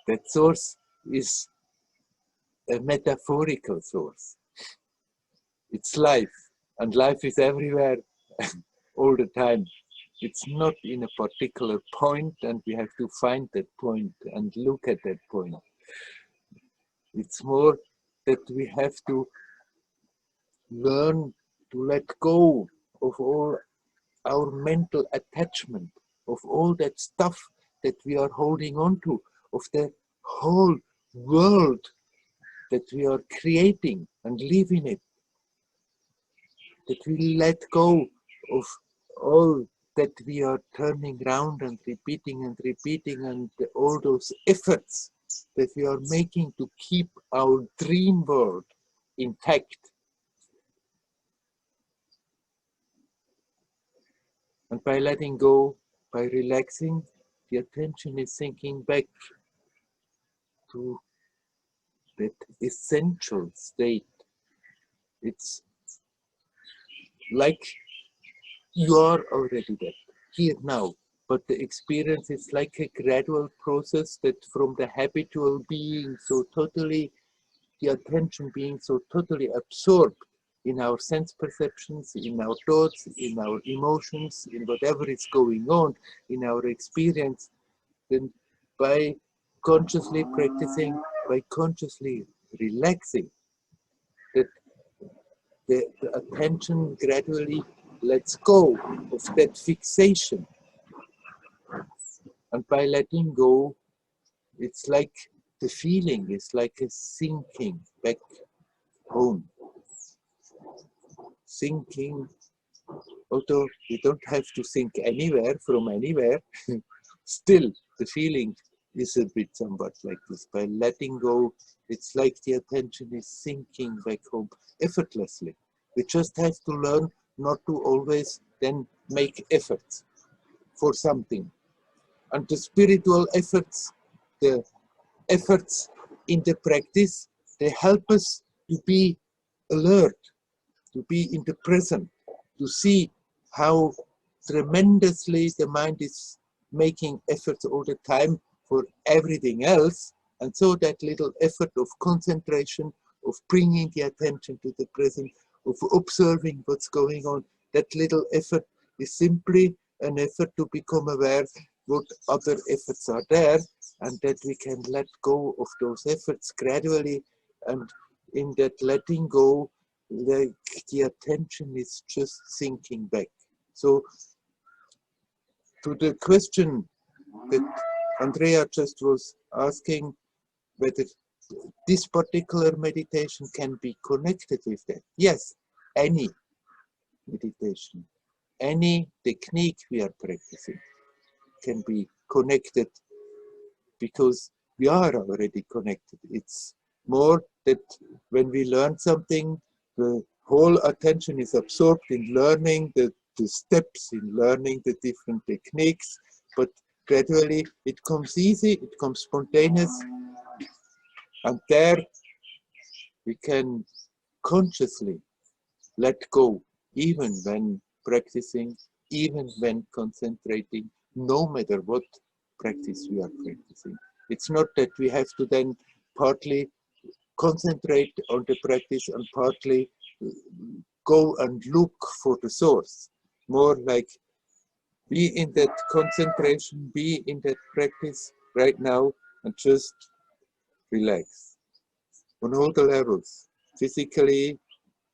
That source is a metaphorical source. It's life, and life is everywhere all the time. It's not in a particular point, and we have to find that point and look at that point. It's more that we have to learn to let go of all our mental attachment, of all that stuff that we are holding on to, of the whole world that we are creating and live in it. That we let go of all that we are turning round and repeating and all those efforts that we are making to keep our dream world intact. And by letting go, by relaxing, the attention is sinking back to that essential state. It's like you are already there, here now. But the experience is like a gradual process that from the habitual being so totally, the attention being so totally absorbed in our sense perceptions, in our thoughts, in our emotions, in whatever is going on in our experience, then by consciously practicing, by consciously relaxing, that the attention gradually lets go of that fixation. And by letting go, it's like the feeling is like a sinking back home. Sinking, although we don't have to sink anywhere from anywhere, still the feeling is a bit somewhat like this. By letting go, it's like the attention is sinking back home effortlessly. We just have to learn not to always then make efforts for something. And the spiritual efforts, the efforts in the practice, they help us to be alert, to be in the present, to see how tremendously the mind is making efforts all the time for everything else. And so that little effort of concentration, of bringing the attention to the present, of observing what's going on, that little effort is simply an effort to become aware what other efforts are there, and that we can let go of those efforts gradually. And in that letting go, like the attention is just sinking back. So to the question that Andrea just was asking whether this particular meditation can be connected with that. Yes, any meditation, any technique we are practicing can be connected because we are already connected. It's more that when we learn something, the whole attention is absorbed in learning the steps, in learning the different techniques, but gradually it comes easy, it comes spontaneous, and there we can consciously let go, even when practicing, even when concentrating, no matter what practice we are practicing. It's not that we have to then partly concentrate on the practice and partly go and look for the source. More like be in that concentration, be in that practice right now, and just relax on all the levels, physically,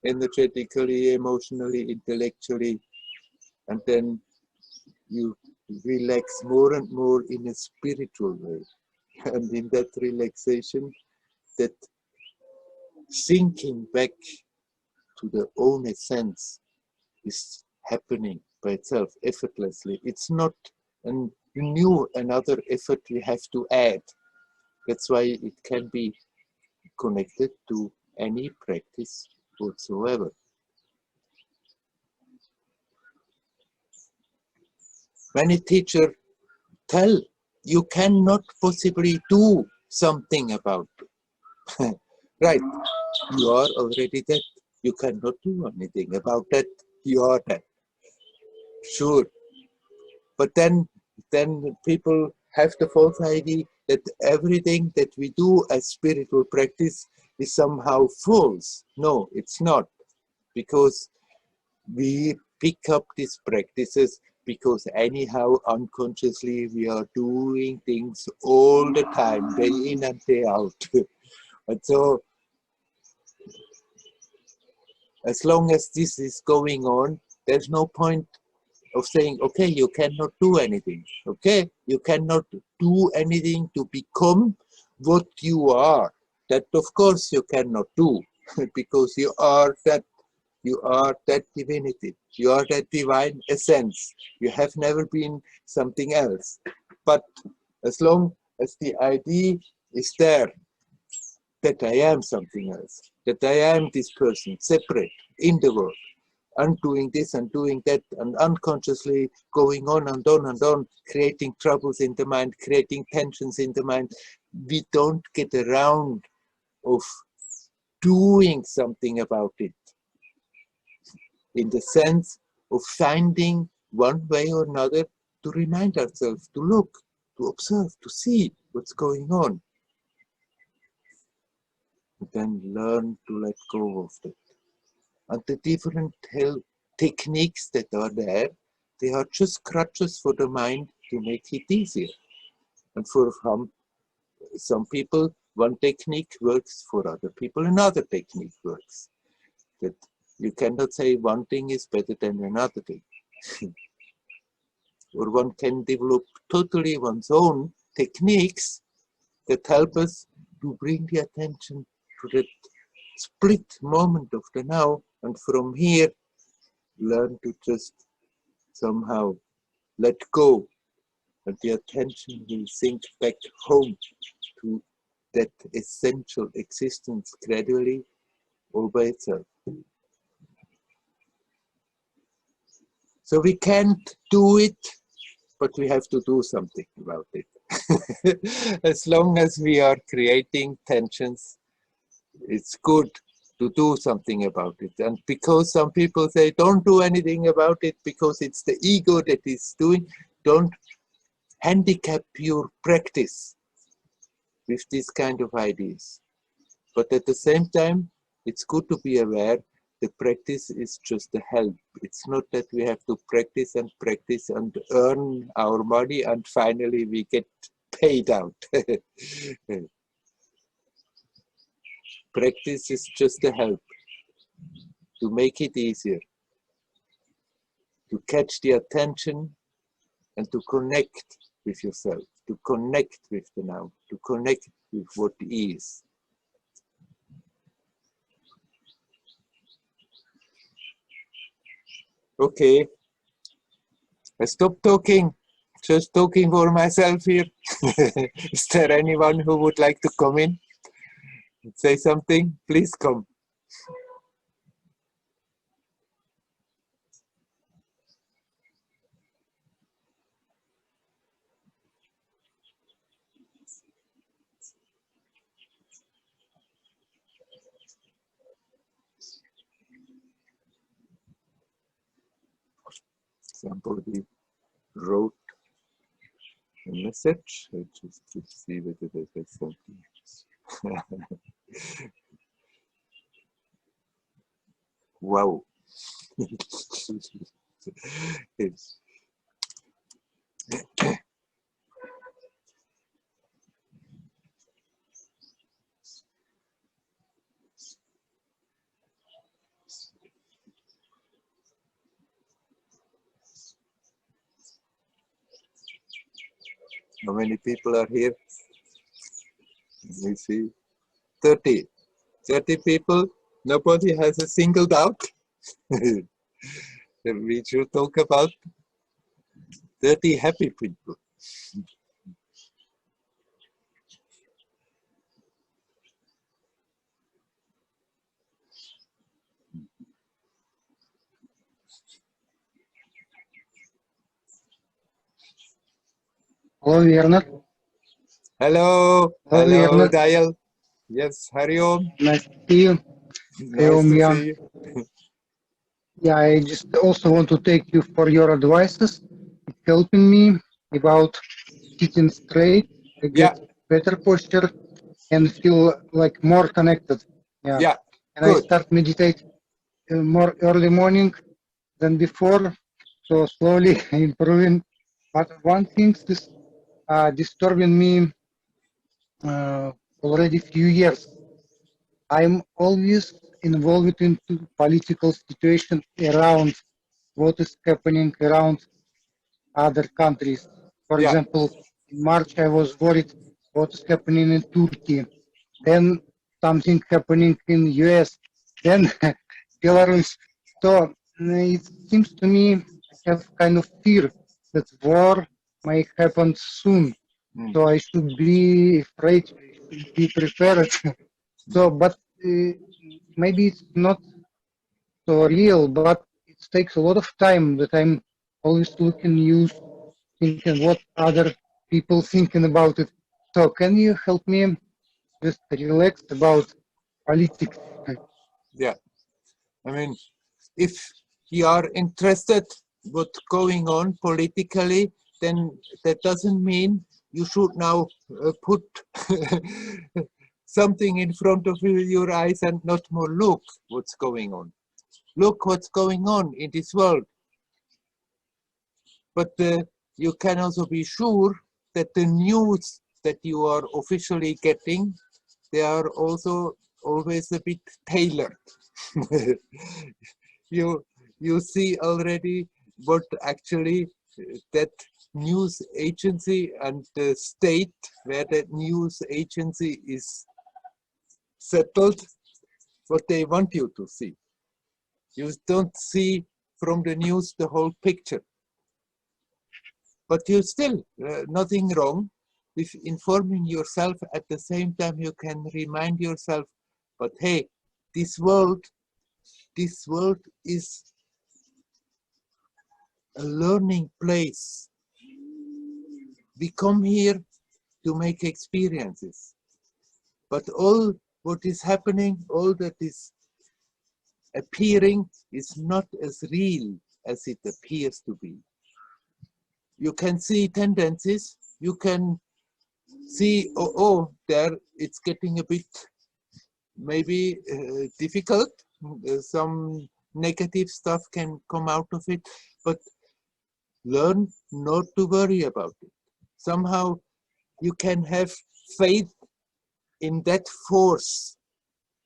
energetically, emotionally, intellectually, and then you relax more and more in a spiritual way. And in that relaxation, that sinking back to the own essence is happening by itself, effortlessly. It's not another effort we have to add. That's why it can be connected to any practice whatsoever. Many teachers tell you cannot possibly do something about it. Right, you are already dead. You cannot do anything about that. You are dead. Sure. But then people have the false idea that everything that we do as spiritual practice is somehow false. No, it's not. Because we pick up these practices because anyhow unconsciously we are doing things all the time, day in and day out. And so as long as this is going on, there's no point of saying, okay, you cannot do anything. Okay, you cannot do anything to become what you are. That of course you cannot do because you are that. You are that divinity. You are that divine essence. You have never been something else. But as long as the idea is there that I am something else, that I am this person, separate in the world, and doing this and doing that, and unconsciously going on and on and on, creating troubles in the mind, creating tensions in the mind, we don't get around of doing something about it, in the sense of finding one way or another to remind ourselves, to look, to observe, to see what's going on. And then learn to let go of that. And the different techniques that are there, they are just crutches for the mind to make it easier. And for some people, one technique works, for other people another technique works. That you cannot say one thing is better than another thing. Or one can develop totally one's own techniques that help us to bring the attention to that split moment of the now, and from here learn to just somehow let go, and the attention will sink back home to that essential existence gradually all by itself. So we can't do it, but we have to do something about it. As long as we are creating tensions, it's good to do something about it. And because some people say, don't do anything about it because it's the ego that is doing, don't handicap your practice with this kind of ideas. But at the same time, it's good to be aware the practice is just a help. It's not that we have to practice and earn our money and finally we get paid out. Practice is just a help to make it easier, to catch the attention and to connect with yourself, to connect with the now, to connect with what is. Okay, I stop talking, just talking for myself here. Is there anyone who would like to come in and say something? Please come. Somebody wrote a message. I just to see whether there's something. Wow. It's, how many people are here? Let me see. 30. 30 people. Nobody has a single doubt. Then we should talk about 30 happy people. Hello, Werner. Hello. Hello, Hello, Werner. Dial. Yes, Hariom. Nice to see you. Nice to see you. Yeah, I just also want to thank you for your advices. It's helping me about sitting straight. I Yeah, get better posture and feel like more connected. Yeah, yeah, and I good. start meditate more early morning than before, so slowly improving. But one thing is disturbing me already few years. I'm always involved into political situation around what is happening around other countries. For Yeah, example, in March I was worried what is happening in Turkey, then something happening in US, then Belarus. So it seems to me I have kind of fear that war may happen soon. mm, So I should be afraid, I should be prepared. So, but maybe it's not so real, but it takes a lot of time that I'm always looking news, thinking what other people thinking about it. So can you help me just relax about politics? yeah. I mean, if you are interested what's going on politically, then that doesn't mean you should now put something in front of your eyes and not more look what's going on. Look what's going on in this world. But you can also be sure that the news that you are officially getting, they are also always a bit tailored. you see already what actually that news agency and the state where that news agency is settled, what they want you to see. You don't see from the news the whole picture. But you still, nothing wrong with informing yourself. At the same time, you can remind yourself, but hey, this world is a learning place. We come here to make experiences. But all what is happening, all that is appearing is not as real as it appears to be. You can see tendencies, you can see, there it's getting a bit maybe difficult. Some negative stuff can come out of it, but learn not to worry about it. Somehow you can have faith in that force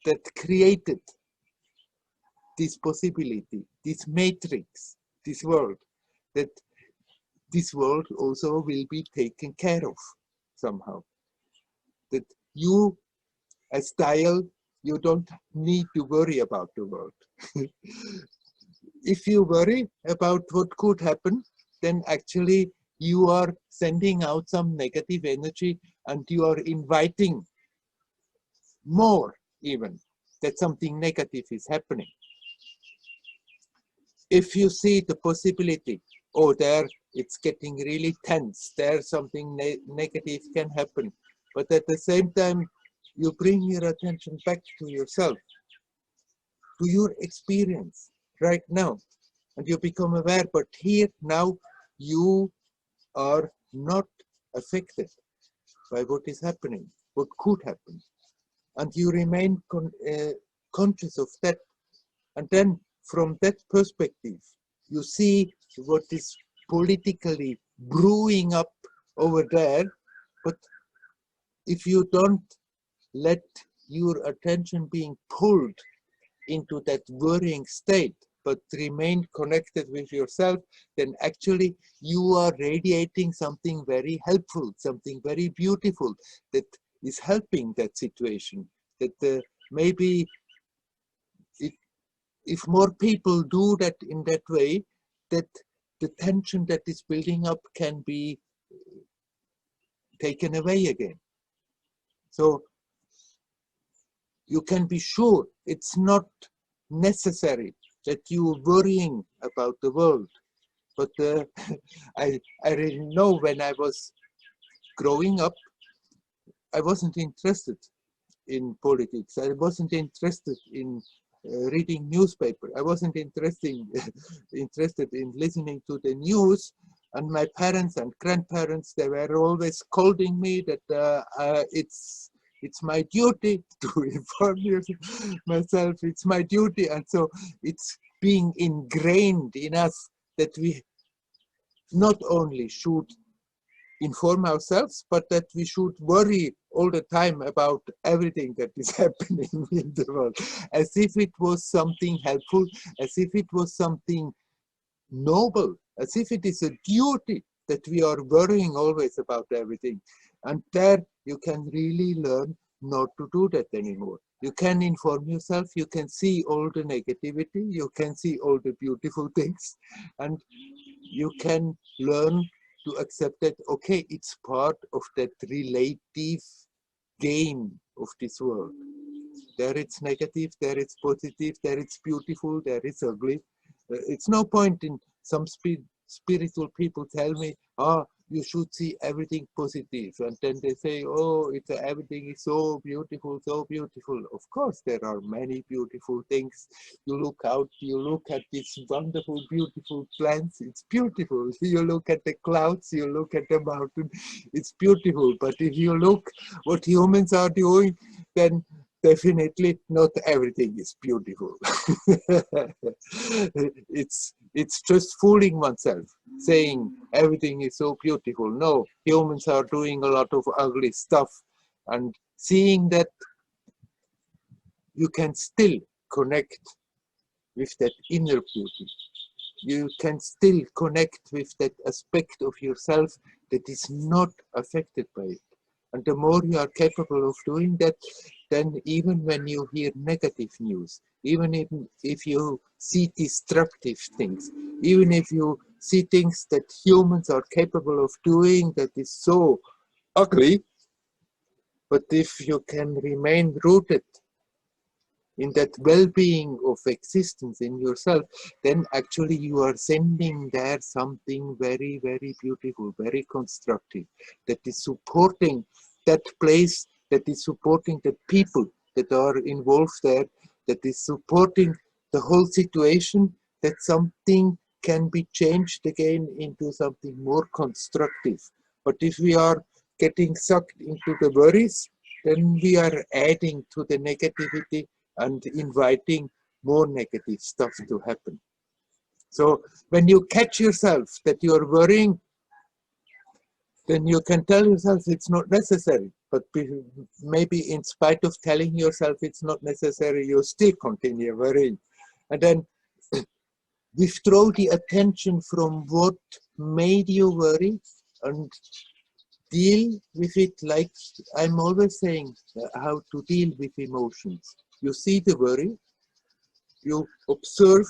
that created this possibility, this matrix, this world, that this world also will be taken care of somehow. That you, as dial, you don't need to worry about the world. If you worry about what could happen, then actually you are sending out some negative energy and you are inviting more even that something negative is happening. If you see the possibility, oh, there it's getting really tense, there something negative can happen, but at the same time you bring your attention back to yourself, to your experience right now, and you become aware, but here now you are not affected by what is happening, what could happen, and you remain conscious of that. And then from that perspective, you see what is politically brewing up over there, but if you don't let your attention being pulled into that worrying state, but remain connected with yourself, then actually you are radiating something very helpful, something very beautiful that is helping that situation. That maybe if more people do that in that way, that the tension that is building up can be taken away again. So you can be sure it's not necessary that you're worrying about the world. But I really know when I was growing up, I wasn't interested in politics. I wasn't interested in reading newspaper. I wasn't interested in listening to the news. And my parents and grandparents, they were always scolding me that it's my duty to inform myself. It's my duty. And so it's being ingrained in us that we not only should inform ourselves, but that we should worry all the time about everything that is happening in the world, as if it was something helpful, as if it was something noble, as if it is a duty that we are worrying always about everything. And there you can really learn not to do that anymore. You can inform yourself, you can see all the negativity, you can see all the beautiful things, and you can learn to accept that, okay, it's part of that relative game of this world. There it's negative, there it's positive, there it's beautiful, there it's ugly. It's no point in some spiritual people tell me, you should see everything positive. And then they say, oh, everything is so beautiful, so beautiful. Of course, there are many beautiful things. You look out, you look at these wonderful, beautiful plants. It's beautiful. You look at the clouds, you look at the mountain. It's beautiful. But if you look what humans are doing, then definitely not everything is beautiful. It's just fooling oneself, saying everything is so beautiful. No, humans are doing a lot of ugly stuff, and seeing that you can still connect with that inner beauty. You can still connect with that aspect of yourself that is not affected by it. And the more you are capable of doing that, then even when you hear negative news, even if you see destructive things, even if you see things that humans are capable of doing that is so ugly, but if you can remain rooted in that well-being of existence in yourself, then actually you are sending there something very, very beautiful, very constructive, that is supporting that place, that is supporting the people that are involved there, that is supporting the whole situation, that something can be changed again into something more constructive. But if we are getting sucked into the worries, then we are adding to the negativity and inviting more negative stuff to happen. So when you catch yourself that you are worrying, then you can tell yourself it's not necessary. But maybe in spite of telling yourself it's not necessary, you still continue worrying. And then withdraw the attention from what made you worry and deal with it like I'm always saying, how to deal with emotions. You see the worry, you observe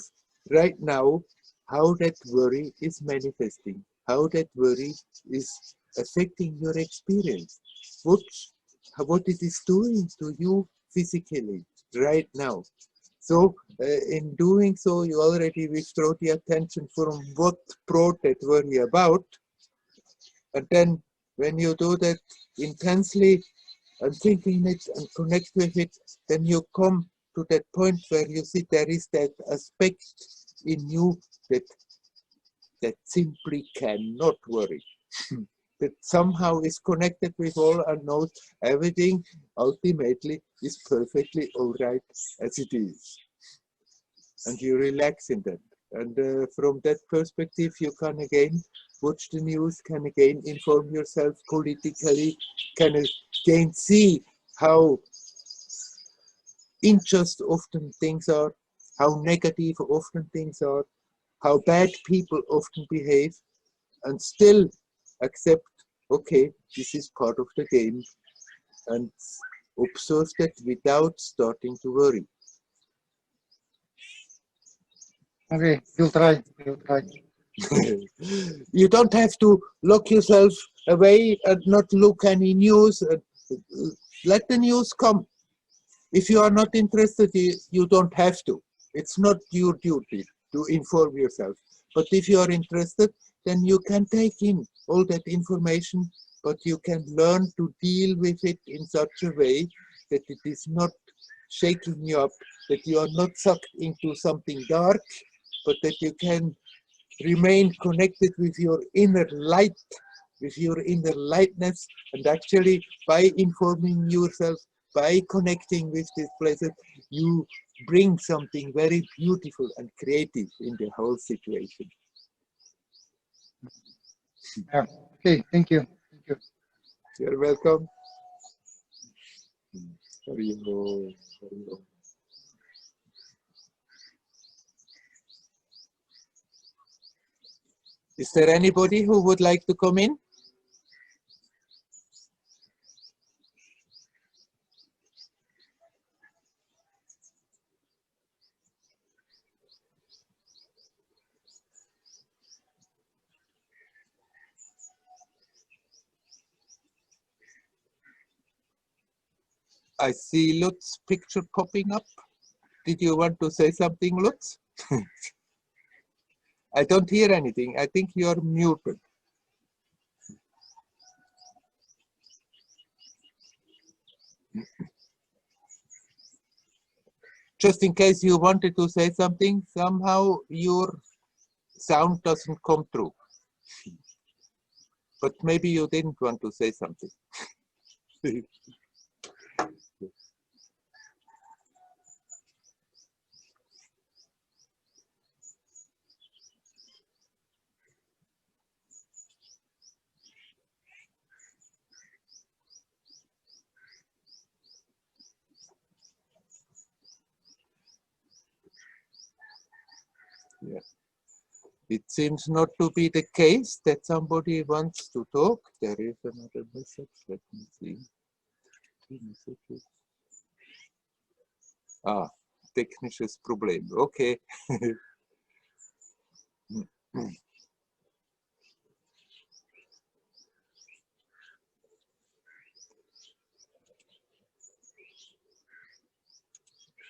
right now how that worry is manifesting, how that worry is affecting your experience, what it is doing to you physically right now. So in doing so, you already withdraw the attention from what brought that worry about. And then when you do that intensely and thinking it and connect with it, then you come to that point where you see there is that aspect in you that simply cannot worry. That somehow is connected with all and knows everything ultimately is perfectly all right as it is. And you relax in that. And from that perspective, you can again watch the news, can again inform yourself politically, can again see how unjust often things are, how negative often things are, how bad people often behave, and still accept, okay, this is part of the game, and observe that without starting to worry. Okay, we'll try. We'll try. You don't have to lock yourself away and not look any news. Let the news come. If you are not interested, you don't have to. It's not your duty to inform yourself. But if you are interested, then you can take in all that information, but you can learn to deal with it in such a way that it is not shaking you up, that you are not sucked into something dark, but that you can remain connected with your inner light, with your inner lightness, and actually by informing yourself, by connecting with these places, you bring something very beautiful and creative in the whole situation. Yeah. Okay, thank you. Thank you. You're welcome. Hari-Om, Hari-Om. Is there anybody who would like to come in? I see Lutz's picture popping up. Did you want to say something, Lutz? I don't hear anything. I think you're muted. Just in case you wanted to say something, somehow your sound doesn't come through. But maybe you didn't want to say something. Yeah. It seems not to be the case that somebody wants to talk. There is another message. Let me see. 2 messages. Ah, technisches Problem. Okay.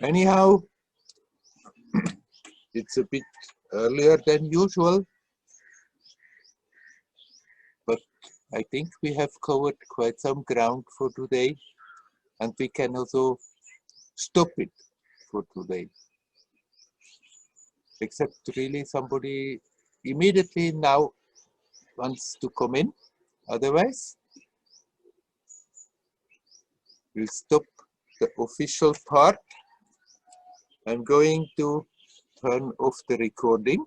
Anyhow, it's a bit earlier than usual, but I think we have covered quite some ground for today, and we can also stop it for today. Except really somebody immediately now wants to come in. Otherwise, we'll stop the official part. I'm going to turn off the recording.